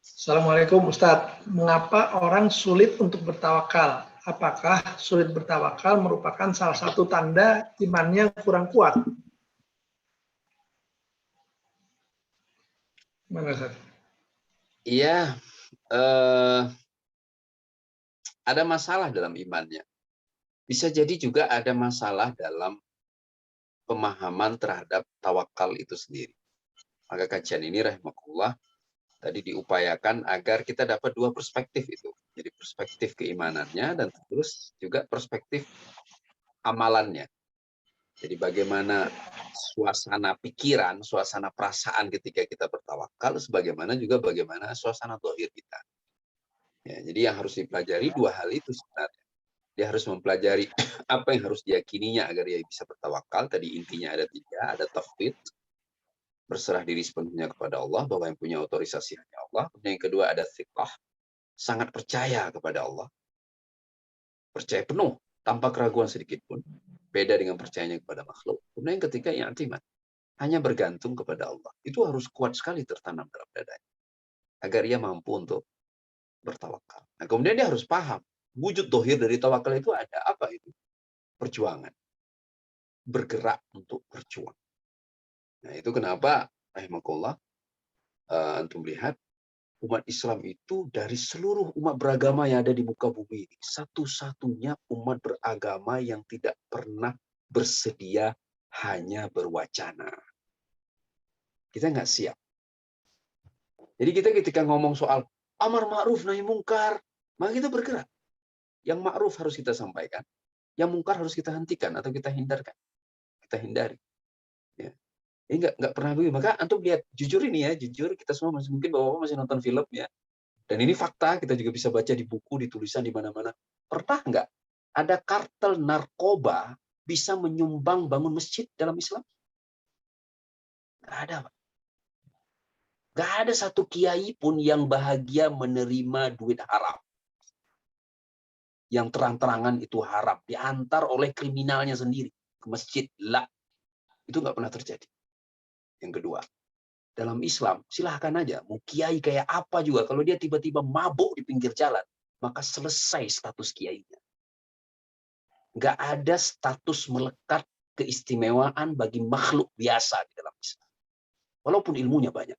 Assalamualaikum Ustadz. Mengapa orang sulit untuk bertawakal? Apakah sulit bertawakal merupakan salah satu tanda imannya kurang kuat? Mana Ustadz? Iya, ada masalah dalam imannya. Bisa jadi juga ada masalah dalam pemahaman terhadap tawakal itu sendiri. Maka kajian ini rahimakumullah tadi diupayakan agar kita dapat dua perspektif itu. Jadi perspektif keimanannya dan terus juga perspektif amalannya. Jadi bagaimana suasana pikiran, suasana perasaan ketika kita bertawakal, sebagaimana juga bagaimana suasana zahir kita. Ya, jadi yang harus dipelajari dua hal itu sebenarnya. Dia harus mempelajari apa yang harus diyakininya agar dia bisa bertawakal. Tadi intinya ada tiga, ada tauhid, berserah diri sepenuhnya kepada Allah, bahwa yang punya otorisasi hanya Allah. Kemudian yang kedua ada thiqah, sangat percaya kepada Allah. Percaya penuh, tanpa keraguan sedikit pun. Beda dengan percayanya kepada makhluk. Kemudian yang ketiga i'timad, hanya bergantung kepada Allah. Itu harus kuat sekali tertanam dalam dadanya. Agar ia mampu untuk bertawakal. Nah, kemudian dia harus paham, wujud dohir dari tawakal itu ada apa itu? Perjuangan. Bergerak untuk berjuang. Nah, itu kenapa rahimakumullah antum lihat umat Islam itu dari seluruh umat beragama yang ada di muka bumi ini, satu-satunya umat beragama yang tidak pernah bersedia hanya berwacana. Kita nggak siap. Jadi kita ketika ngomong soal amar ma'ruf nahi mungkar, maka kita bergerak. Yang ma'ruf harus kita sampaikan, yang mungkar harus kita hentikan atau kita hindarkan. Kita hindari. Ya. Ini nggak pernah begitu. Maka antum lihat, jujur ini ya, jujur kita semua masih mungkin bapak-bapak masih nonton film ya. Dan ini fakta, kita juga bisa baca di buku, di tulisan, di mana-mana. Pernah nggak ada kartel narkoba bisa menyumbang bangun masjid dalam Islam? Nggak ada, Pak. Nggak ada satu kiai pun yang bahagia menerima duit haram. Yang terang-terangan itu haram. Diantar oleh kriminalnya sendiri ke masjid. Lah. Itu nggak pernah terjadi. Yang kedua, dalam Islam, silahkan aja. Mau kiai kayak apa juga. Kalau dia tiba-tiba mabuk di pinggir jalan, maka selesai status kiainya. Nggak ada status melekat keistimewaan bagi makhluk biasa di dalam Islam. Walaupun ilmunya banyak.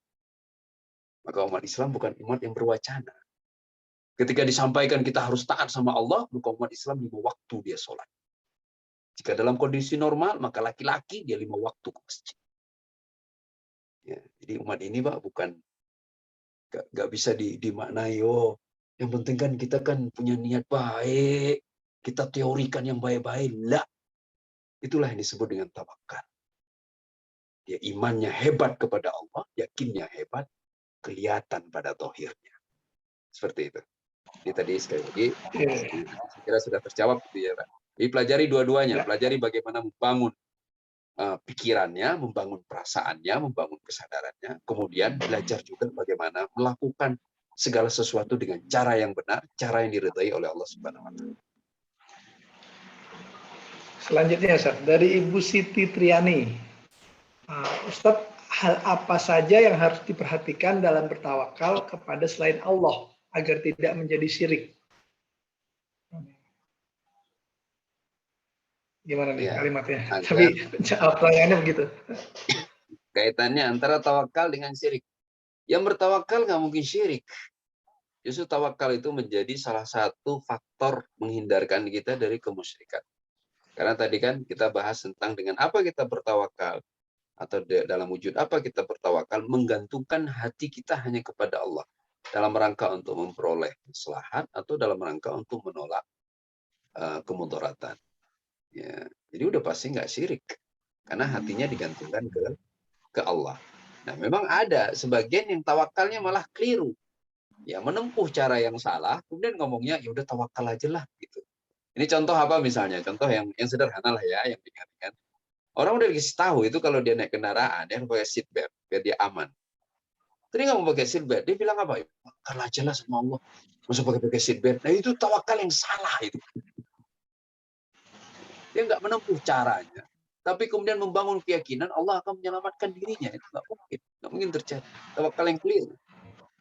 Maka umat Islam bukan umat yang berwacana. Ketika disampaikan kita harus taat sama Allah, maka umat Islam 5 waktu dia sholat. Jika dalam kondisi normal, maka laki-laki dia 5 waktu ke masjid. Ya, jadi umat ini Pak bukan nggak bisa dimaknai, oh yang penting kan kita kan punya niat baik, kita teorikan yang baik-baik. Lah, itulah yang disebut dengan tawakal. Dia imannya hebat kepada Allah, yakinnya hebat, kelihatan pada tohirnya. Seperti itu. Ini tadi sekali lagi, saya kira sudah terjawab gitu ya Pak. Jadi pelajari dua-duanya, pelajari bagaimana membangun pikirannya, membangun perasaannya, membangun kesadarannya, kemudian belajar juga bagaimana melakukan segala sesuatu dengan cara yang benar, cara yang diridhai oleh Allah Subhanahu wa taala. Selanjutnya Ustaz, dari Ibu Siti Triani. Ustaz, hal apa saja yang harus diperhatikan dalam bertawakal kepada selain Allah agar tidak menjadi syirik? Gimana nih kalimatnya? Tapi pertanyaannya begitu. kaitannya antara tawakal dengan syirik. Yang bertawakal nggak mungkin syirik. Justru tawakal itu menjadi salah satu faktor menghindarkan kita dari kemusyrikan. Karena tadi kan kita bahas tentang dengan apa kita bertawakal, atau dalam wujud apa kita bertawakal, menggantungkan hati kita hanya kepada Allah. Dalam rangka untuk memperoleh maslahat atau dalam rangka untuk menolak kemudaratan. Ya, jadi udah pasti nggak syirik. Karena hatinya digantungkan ke Allah. Nah, memang ada sebagian yang tawakalnya malah keliru. Ya, menempuh cara yang salah, kemudian ngomongnya ya udah tawakal aja lah gitu. Ini contoh apa misalnya? Contoh yang sederhana lah ya, yang ringan-ringan. Orang udah dikasih tahu itu kalau dia naik kendaraan, dia harus pakai seat belt biar dia aman. Tadi nggak mau pakai seat belt, dia bilang apa? Tawakal aja lah sama Allah. Masa pakai seat belt? Nah itu tawakal yang salah itu. Dia nggak menempuh caranya, tapi kemudian membangun keyakinan Allah akan menyelamatkan dirinya. Itu nggak mungkin terjadi. Tawakal yang keliru.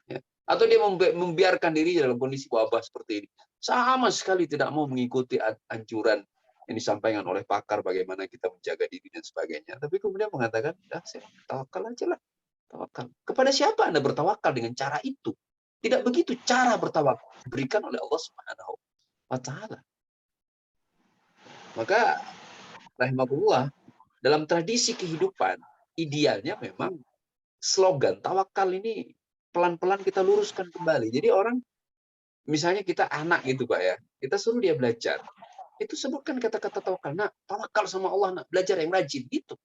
Ya. Atau dia membiarkan diri dalam kondisi wabah seperti ini. Sama sekali tidak mau mengikuti anjuran yang disampaikan oleh pakar bagaimana kita menjaga diri dan sebagainya. Tapi kemudian mengatakan, saya tawakal aja lah. Tawakal. Kepada siapa Anda bertawakal dengan cara itu? Tidak begitu cara bertawakal diberikan oleh Allah Subhanahu wa Ta'ala. Maka rahimahullah, dalam tradisi kehidupan, idealnya memang slogan tawakal ini pelan-pelan kita luruskan kembali. Jadi orang, misalnya kita anak gitu Pak ya, kita suruh dia belajar. Itu sebutkan kata-kata tawakal. Nah, tawakal sama Allah, nak, belajar yang rajin. Gitu.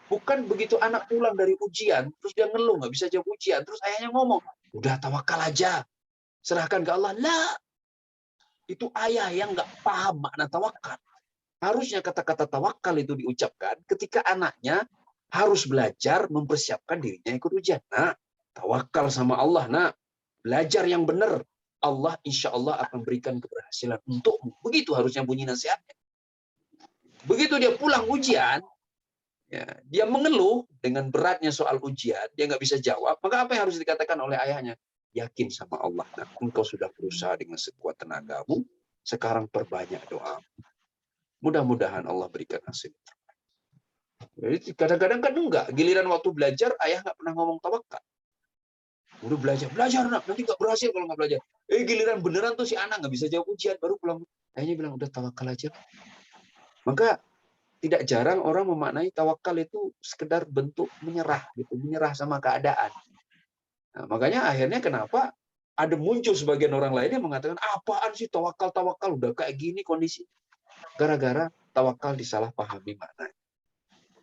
Bukan begitu anak pulang dari ujian, terus dia ngeluh, nggak bisa jawab ujian. Terus ayahnya ngomong, udah tawakal aja. Serahkan ke Allah. Lah, itu ayah yang nggak paham makna tawakal. Harusnya kata-kata tawakal itu diucapkan ketika anaknya harus belajar mempersiapkan dirinya ikut ujian. Nah, tawakal sama Allah, nak. Belajar yang benar. Allah insya Allah akan berikan keberhasilan untukmu. Begitu harusnya bunyi nasihatnya. Begitu dia pulang ujian, ya, dia mengeluh dengan beratnya soal ujian, dia nggak bisa jawab, maka apa yang harus dikatakan oleh ayahnya? Yakin sama Allah. Nah, engkau sudah berusaha dengan sekuat tenagamu, sekarang perbanyak doa. Mudah-mudahan Allah berikan hasil. Jadi kadang-kadang kan enggak. Giliran waktu belajar, ayah nggak pernah ngomong tawakal. Udah belajar nak, nanti nggak berhasil kalau nggak belajar. Giliran beneran tuh si anak nggak bisa jawab ujian, baru pulang. Ayahnya bilang, udah tawakal aja. Maka tidak jarang orang memaknai tawakal itu sekedar bentuk menyerah, gitu, menyerah sama keadaan. Nah, makanya akhirnya kenapa ada muncul sebagian orang lain yang mengatakan, apaan sih tawakal udah kayak gini kondisi. Gara-gara tawakal disalahpahami maknanya.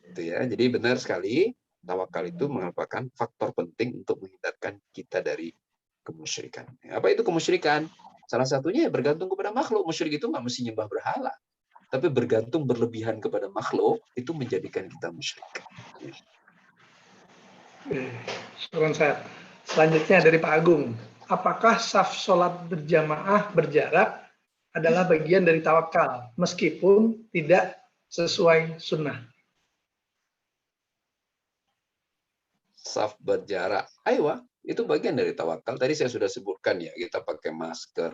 Itu ya. Jadi benar sekali, tawakal itu merupakan faktor penting untuk menghindarkan kita dari kemusyrikan. Apa itu kemusyrikan? Salah satunya ya bergantung kepada makhluk. Musyrik itu nggak mesti nyembah berhala. Tapi bergantung berlebihan kepada makhluk, itu menjadikan kita musyrik. Selanjutnya dari Pak Agung. Apakah saf sholat berjamaah berjarak adalah bagian dari tawakal, meskipun tidak sesuai sunnah? Saf berjarak. Ayo, itu bagian dari tawakal. Tadi saya sudah sebutkan ya, kita pakai masker.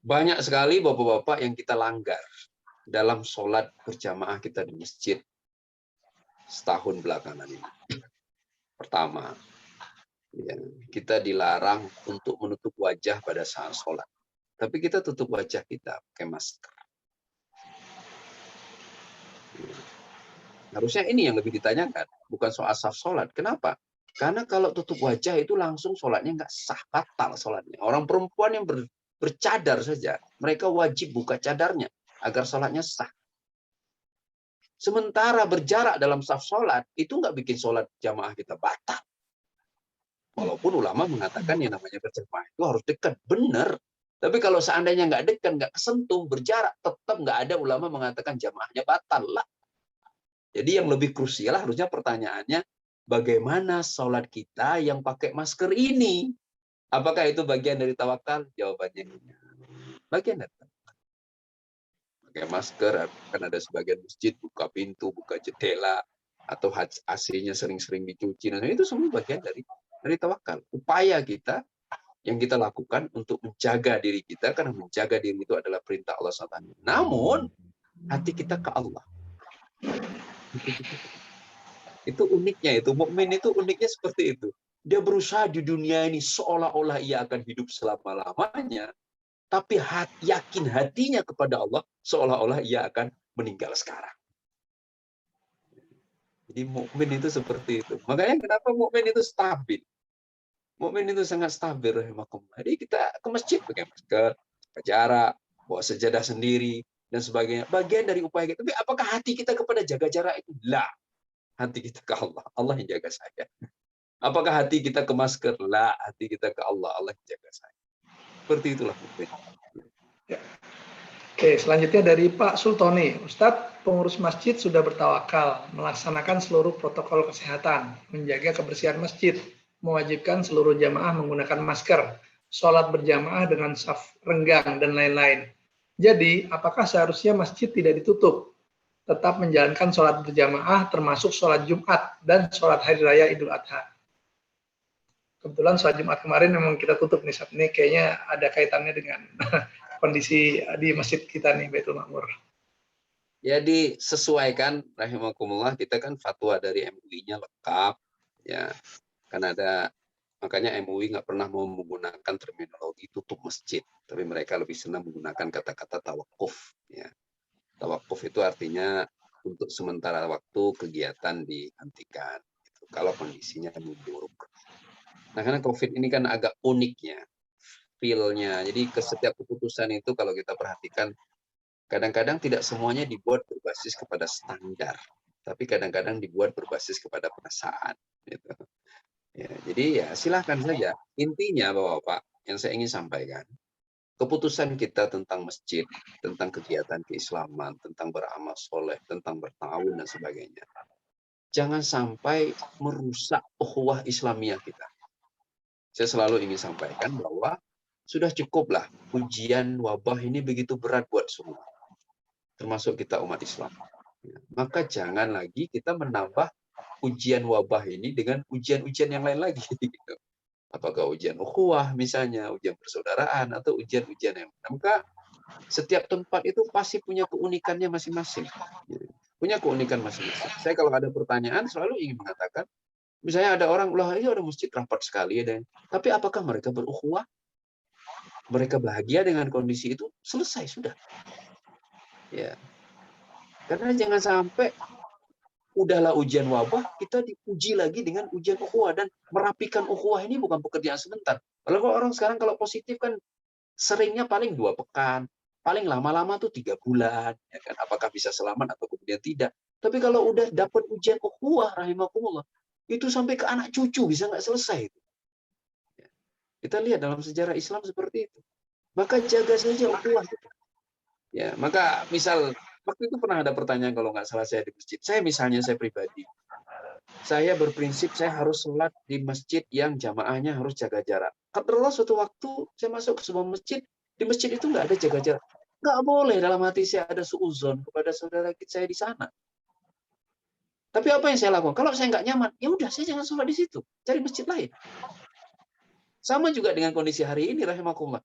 Banyak sekali bapak-bapak yang kita langgar dalam sholat berjamaah kita di masjid setahun belakangan ini. Pertama, ya, kita dilarang untuk menutup wajah pada saat sholat. Tapi kita tutup wajah kita pakai masker. Harusnya ini yang lebih ditanyakan, bukan soal saf sholat. Kenapa? Karena kalau tutup wajah itu langsung sholatnya nggak sah, batal sholatnya. Orang perempuan yang bercadar saja, mereka wajib buka cadarnya agar sholatnya sah. Sementara berjarak dalam saf sholat, itu nggak bikin sholat jamaah kita batal. Walaupun ulama mengatakan yang namanya berjamaah itu harus dekat. Benar. Tapi kalau seandainya nggak dekat, nggak kesentuh, berjarak, tetap nggak ada ulama mengatakan jamaahnya batal. Lah. Jadi yang lebih krusial harusnya pertanyaannya, bagaimana sholat kita yang pakai masker ini? Apakah itu bagian dari tawakal? Jawabannya iya. Bagian dari tawakal. Pakai masker, kan ada sebagian masjid buka pintu, buka jendela, atau AC-nya sering-sering dicuci. Nah, itu semua bagian dari tawakal. Upaya kita yang kita lakukan untuk menjaga diri kita, karena menjaga diri itu adalah perintah Allah SWT. Namun, hati kita ke Allah. Itu uniknya itu. Mukmin itu uniknya seperti itu. Dia berusaha di dunia ini seolah-olah ia akan hidup selama-lamanya, tapi yakin hatinya kepada Allah seolah-olah ia akan meninggal sekarang. Jadi mukmin itu seperti itu. Makanya kenapa mukmin itu stabil? Mukmin itu sangat stabil, rahimakumullah. Jadi kita ke masjid pakai masker, jaga jarak, bawa sejadah sendiri dan sebagainya. Bagian dari upaya kita. Tapi apakah hati kita kepada jaga jarak itu? Lah, hati kita ke Allah. Allah yang jaga saya. Apakah hati kita ke masker? Lah, hati kita ke Allah. Allah yang jaga saya. Seperti itulah mukmin. Ya. Oke, selanjutnya dari Pak Sultoni. Ustadz, pengurus masjid sudah bertawakal, melaksanakan seluruh protokol kesehatan, menjaga kebersihan masjid, mewajibkan seluruh jamaah menggunakan masker, sholat berjamaah dengan saf renggang, dan lain-lain. Jadi, apakah seharusnya masjid tidak ditutup? Tetap menjalankan sholat berjamaah, termasuk sholat Jumat dan sholat Hari Raya Idul Adha. Kebetulan sholat Jumat kemarin memang kita tutup nih, saat ini kayaknya ada kaitannya dengan kondisi di masjid kita nih, Baitul Ma'mur. Ya disesuaikan, rahimakumullah, kita kan fatwa dari MUI-nya lengkap, ya kan ada, makanya MUI nggak pernah mau menggunakan terminologi tutup masjid, tapi mereka lebih senang menggunakan kata-kata tawakuf. Ya. Tawakuf itu artinya untuk sementara waktu kegiatan dihentikan, gitu, kalau kondisinya memburuk. Nah karena COVID ini kan agak uniknya, feel-nya, jadi ke setiap keputusan itu kalau kita perhatikan, kadang-kadang tidak semuanya dibuat berbasis kepada standar, tapi kadang-kadang dibuat berbasis kepada perasaan. Gitu. Ya, jadi ya silahkan saja. Intinya Bapak-Bapak, yang saya ingin sampaikan, keputusan kita tentang masjid, tentang kegiatan keislaman, tentang beramal soleh, tentang bertawun dan sebagainya, jangan sampai merusak ukhuwah Islamiyah kita. Saya selalu ingin sampaikan bahwa sudah cukuplah ujian wabah ini begitu berat buat semua, termasuk kita umat Islam. Maka jangan lagi kita menambah ujian wabah ini dengan ujian-ujian yang lain lagi. Apakah ujian ukhuwah misalnya, ujian persaudaraan, atau ujian-ujian yang lain. Maka setiap tempat itu pasti punya keunikannya masing-masing. Punya keunikan masing-masing. Saya kalau ada pertanyaan selalu ingin mengatakan, misalnya ada orang, lah ini ada masjid rapat sekali, tapi apakah mereka berukhuwah? Mereka bahagia dengan kondisi itu? Selesai sudah. Ya. Karena jangan sampai udahlah ujian wabah, kita diuji lagi dengan ujian ukhuwah, dan merapikan ukhuwah ini bukan pekerjaan sebentar. Kalau orang sekarang kalau positif kan seringnya paling 2 pekan, paling lama-lama tuh 3 bulan, ya kan? Apakah bisa selamat atau kemudian tidak. Tapi kalau udah dapat ujian ukhuwah, rahimakumullah, itu sampai ke anak cucu bisa nggak selesai. Kita lihat dalam sejarah Islam seperti itu. Maka jaga saja ukhuwah. Ya, maka misal waktu itu pernah ada pertanyaan kalau nggak salah saya di masjid. Saya pribadi, saya berprinsip saya harus sholat di masjid yang jamaahnya harus jaga jarak. Karena suatu waktu saya masuk ke sebuah masjid, di masjid itu nggak ada jaga jarak. Nggak boleh, dalam hati saya ada suuzon kepada saudara saya di sana. Tapi apa yang saya lakukan? Kalau saya nggak nyaman, ya udah saya jangan sholat di situ, cari masjid lain. Sama juga dengan kondisi hari ini, rahimakumullah.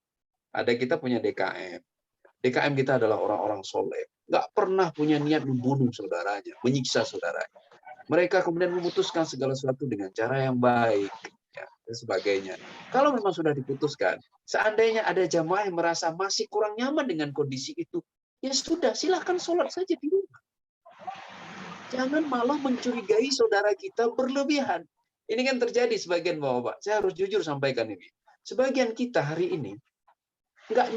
Ada kita punya DKM. DKM kita adalah orang-orang soleh, nggak pernah punya niat membunuh saudaranya, menyiksa saudaranya. Mereka kemudian memutuskan segala sesuatu dengan cara yang baik, ya, dan sebagainya. Kalau memang sudah diputuskan, seandainya ada jamaah yang merasa masih kurang nyaman dengan kondisi itu, ya sudah, silahkan sholat saja di rumah. Jangan malah mencurigai saudara kita berlebihan. Ini kan terjadi sebagian bapak. Saya harus jujur sampaikan ini. Sebagian kita hari ini nggak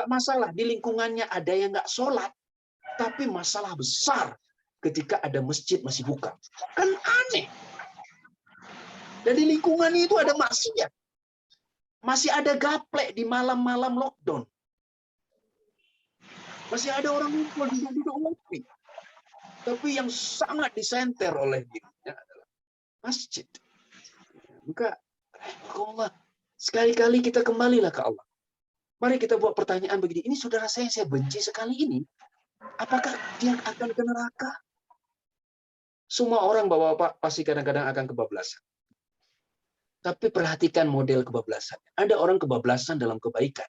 masalah di lingkungannya ada yang nggak sholat, tapi masalah besar ketika ada masjid masih buka. Kan aneh. Dan di lingkungan itu ada maksiat. Masih ada gaplek di malam-malam lockdown. Masih ada orang ngumpul duduk-duduk ngopi. Tapi yang sangat disenter oleh dirinya adalah masjid. Maka, Allah, sekali-kali kita kembalilah ke Allah. Mari kita buat pertanyaan begini. Ini saudara saya yang saya benci sekali ini. Apakah dia akan ke neraka? Semua orang bapak-bapak pasti kadang-kadang akan kebablasan. Tapi perhatikan model kebablasan. Ada orang kebablasan dalam kebaikan.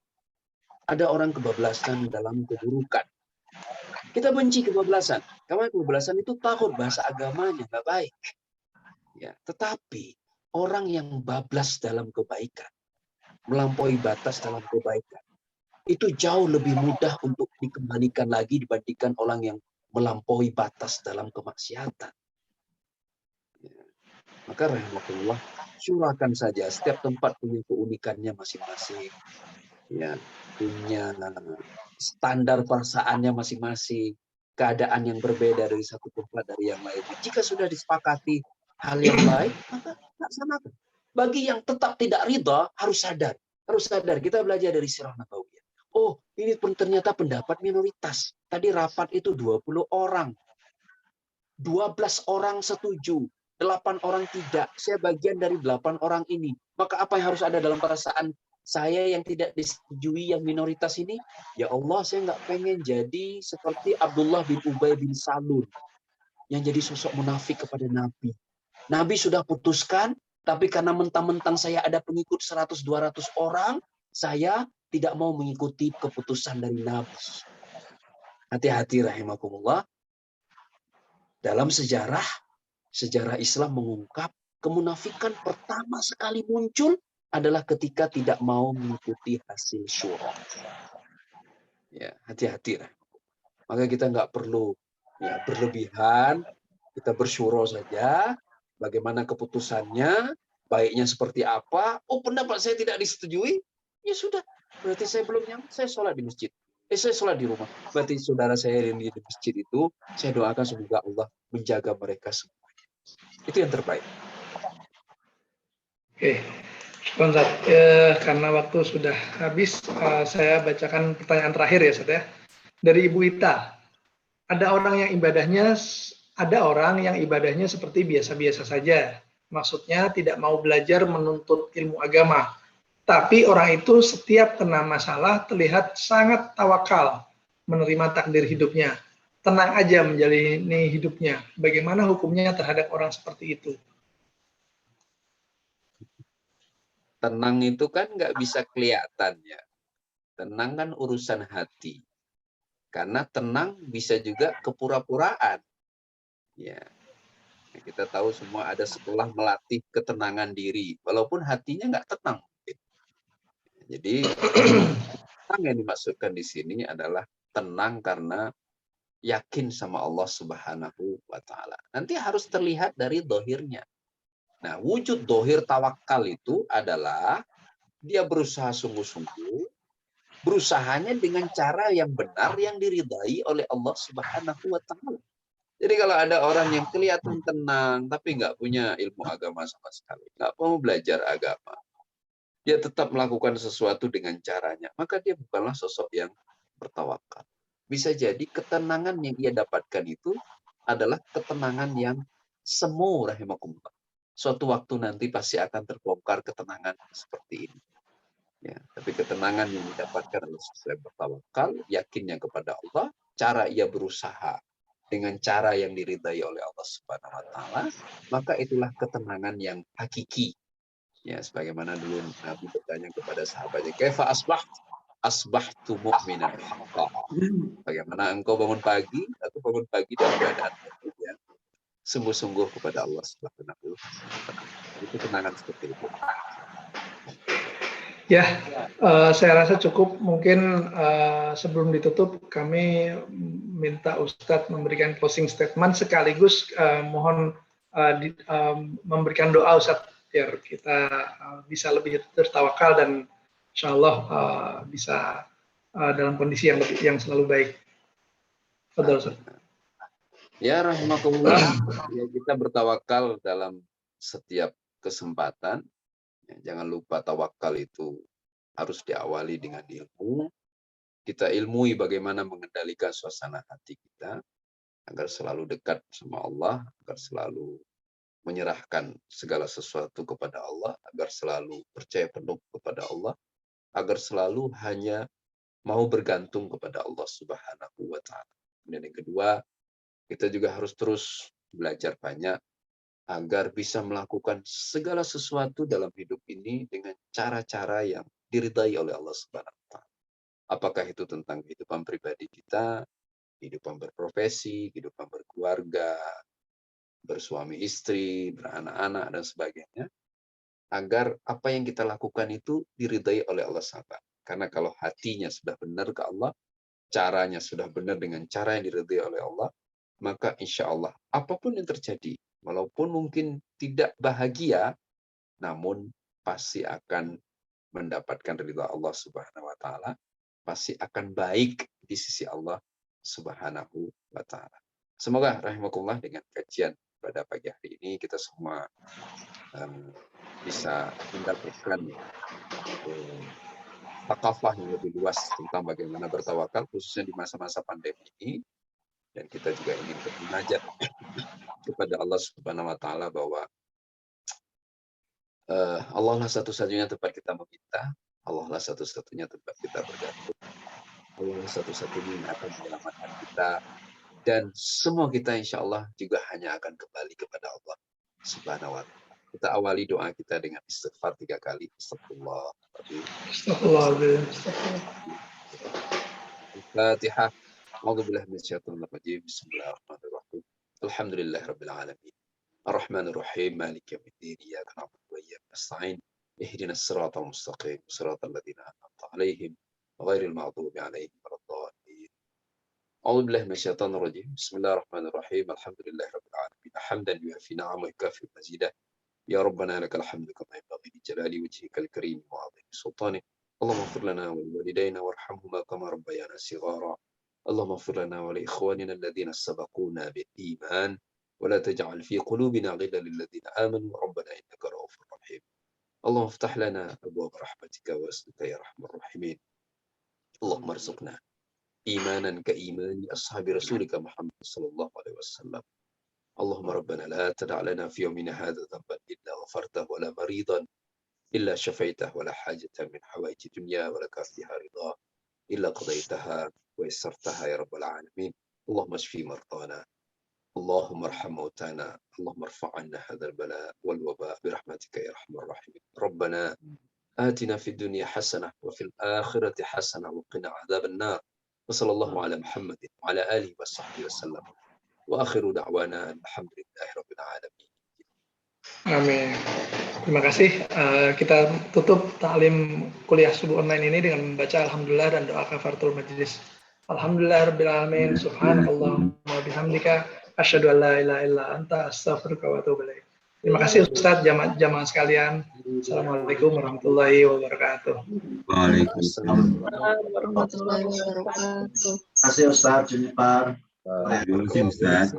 Ada orang kebablasan dalam keburukan. Kita benci kebablasan. Karena kebablasan itu takut bahasa agamanya nggak baik. Ya, tetapi orang yang bablas dalam kebaikan, melampaui batas dalam kebaikan, itu jauh lebih mudah untuk dikembalikan lagi dibandingkan orang yang melampaui batas dalam kemaksiatan. Ya. Maka rahmatullah, syurakan saja. Setiap tempat punya keunikannya masing-masing. Ya, punya standar perasaannya masing-masing. Keadaan yang berbeda dari satu tempat dari yang lainnya. Jika sudah disepakati hal yang baik, maka laksanakan. Bagi yang tetap tidak ridha, harus sadar. Harus sadar, kita belajar dari sirah nabawiyah. Oh, ini pun ternyata pendapat minoritas. Tadi rapat itu 20 orang. 12 orang setuju. 8 orang tidak. Saya bagian dari 8 orang ini. Maka apa yang harus ada dalam perasaan saya yang tidak disetujui yang minoritas ini? Ya Allah, saya nggak pengen jadi seperti Abdullah bin Ubay bin Salul yang jadi sosok munafik kepada Nabi. Nabi sudah putuskan, tapi karena mentang-mentang saya ada pengikut 100-200 orang, saya tidak mau mengikuti keputusan dari Nabi. Hati-hati rahimakumullah. Dalam sejarah Islam mengungkap kemunafikan pertama sekali muncul adalah ketika tidak mau mengikuti hasil syura. Ya, hati-hati. Maka kita nggak perlu ya, berlebihan. Kita bersyuro saja. Bagaimana keputusannya, baiknya seperti apa. Oh, pendapat saya tidak disetujui. Ya sudah, berarti saya belum nyaman. Saya sholat di masjid. Saya sholat di rumah. Berarti saudara saya yang di masjid itu, saya doakan semoga Allah menjaga mereka semuanya. Itu yang terbaik. Oke, Ustaz, karena waktu sudah habis, saya bacakan pertanyaan terakhir ya, Ustaz ya. Dari Ibu Ita, ada orang yang ibadahnya seperti biasa-biasa saja. Maksudnya tidak mau belajar menuntut ilmu agama. Tapi orang itu setiap kena masalah terlihat sangat tawakal menerima takdir hidupnya. Tenang aja menjalani hidupnya. Bagaimana hukumnya terhadap orang seperti itu? Tenang itu kan nggak bisa kelihatan ya. Tenang kan urusan hati. Karena tenang bisa juga kepura-puraan. Ya, kita tahu semua ada sekolah melatih ketenangan diri, walaupun hatinya nggak tenang. Jadi tenang yang dimaksudkan di sini adalah tenang karena yakin sama Allah Subhanahu wa Ta'ala. Nanti harus terlihat dari dohirnya. Nah, wujud dohir tawakal itu adalah dia berusaha sungguh-sungguh, berusahanya dengan cara yang benar yang diridai oleh Allah Subhanahu wa Ta'ala. Jadi kalau ada orang yang kelihatan tenang tapi nggak punya ilmu agama sama sekali, nggak mau belajar agama, dia tetap melakukan sesuatu dengan caranya, maka dia bukanlah sosok yang bertawakal. Bisa jadi ketenangan yang ia dapatkan itu adalah ketenangan yang semu rahimakumullah. Suatu waktu nanti pasti akan terbongkar ketenangan seperti ini. Ya, tapi ketenangan yang didapatkan adalah sesuai bertawakal, yakinnya kepada Allah, cara ia berusaha dengan cara yang diridai oleh Allah Subhanahu wa Ta'ala, maka itulah ketenangan yang hakiki. Ya, sebagaimana dulu Nabi bertanya kepada sahabatnya, "Kaifa asbahtu mu'minan haqqa." Bagaimana engkau bangun pagi? Aku bangun pagi dalam keadaan yang sungguh-sungguh kepada Allah Subhanahu wa Ta'ala. Itu ketenangan seperti itu. Ya, saya rasa cukup. Mungkin sebelum ditutup, kami minta Ustadz memberikan closing statement sekaligus mohon memberikan doa Ustadz biar kita bisa lebih bertawakal dan insya Allah bisa dalam kondisi yang selalu baik. Betul, Ustadz. Ya, rahimakumullah, ya kita bertawakal dalam setiap kesempatan. Ya, jangan lupa tawakal itu harus diawali dengan ilmu. Kita ilmui bagaimana mengendalikan suasana hati kita agar selalu dekat sama Allah, agar selalu menyerahkan segala sesuatu kepada Allah, agar selalu percaya penuh kepada Allah, agar selalu hanya mau bergantung kepada Allah Subhanahu wa Ta'ala. Dan yang kedua, kita juga harus terus belajar banyak agar bisa melakukan segala sesuatu dalam hidup ini dengan cara-cara yang diridai oleh Allah Subhanahu wa Ta'ala. Apakah itu tentang kehidupan pribadi kita, kehidupan berprofesi, kehidupan berkeluarga, bersuami istri, beranak-anak, dan sebagainya, agar apa yang kita lakukan itu diridai oleh Allah SWT. Karena kalau hatinya sudah benar ke Allah, caranya sudah benar dengan cara yang diridai oleh Allah, maka insya Allah apapun yang terjadi, walaupun mungkin tidak bahagia, namun pasti akan mendapatkan ridha Allah Subhanahu wa Ta'ala, pasti akan baik di sisi Allah Subhanahu wa Ta'ala. Semoga rahimakumullah dengan kajian pada pagi hari ini kita semua bisa mendapatkan takafah yang lebih luas tentang bagaimana bertawakal, khususnya di masa-masa pandemi ini. Dan kita juga ingin bermunajat kepada Allah Subhanahu wa Ta'ala bahwa Allah lah satu-satunya tempat kita meminta, Allah lah satu-satunya tempat kita bergantung, Allah lah satu-satunya yang akan menyelamatkan kita, dan semua kita insya Allah juga hanya akan kembali kepada Allah Subhanahu wa Ta'ala. Kita awali doa kita dengan istighfar 3 kali. Astagfirullahaladzim. Al-Fatihah. A'udzubillahi minasyaitonir rajim. Bismillahirrahmanirrahim. Alhamdulillahi rabbil alamin. Ar-Rahmanir Rahim. Maliki yaumiddin. Iyyaka na'budu wa iyyaka nasta'in. Ihdinas siratal mustaqim. Siratal ladzina an'amta 'alaihim ghairil maghdubi 'alaihim waladdallin. A'udzubillahi minasyaitonir rajim. Bismillahirrahmanirrahim. Alhamdulillahi rabbil alamin. Hamdan yuwafi ni'amahu wa yukafi mazidah. Ya Rabbana lakal hamdu kama yanbaghi li jalali wajhikal karim wa 'azimi sultanik. Allahumma ighfir lana wa liwalidayna warhamhuma kama rabbayana shighara. Allahumma ighfir lana wa li ikhwanina alladhina sabaquna bil iman wa la taj'al fi qulubina ghillan lil ladzina amanu rabbana innaka ra'ufur rahim. Allahumma iftah lana abwaab rahmatika wa as'alka ya arhamar rahimin. Allahumma arzuqna imanan ka imani ashabi rasulika Muhammad sallallahu alaihi wasallam. اللهم ربنا لا تدع لنا في يومنا هذا ذنبا إلا غفرته ولا مريضا إلا شفيته ولا حاجة من حوائج الدنيا ولك فيها رضا إلا قضيتها ويسرتها يا رب العالمين. اللهم اشف مرضانا، اللهم ارحم موتانا، اللهم ارفع عنا هذا البلاء والوباء برحمتك يا أرحم الراحمين. ربنا آتنا في الدنيا حسنة وفي الآخرة حسنة وقنا عذاب النار. وصلى الله على محمد وعلى آله وصحبه وسلم. Wa akhiru da'wana alhamdulillahi rabbil alamin. Amin. Terima kasih. Kita tutup taklim kuliah subuh online ini dengan membaca alhamdulillah dan doa kafaratul majlis. Alhamdulillah rabbil alamin. Subhanallah wa bihamdika asyhadu an la ilaha illa anta astaghfiruka wa atubu ilaik. Terima kasih Ustaz, jamaah sekalian. Assalamualaikum warahmatullahi wabarakatuh. Waalaikumsalam warahmatullahi wabarakatuh. Terima kasih Ustaz Juniper. Terima kasih Ustaz.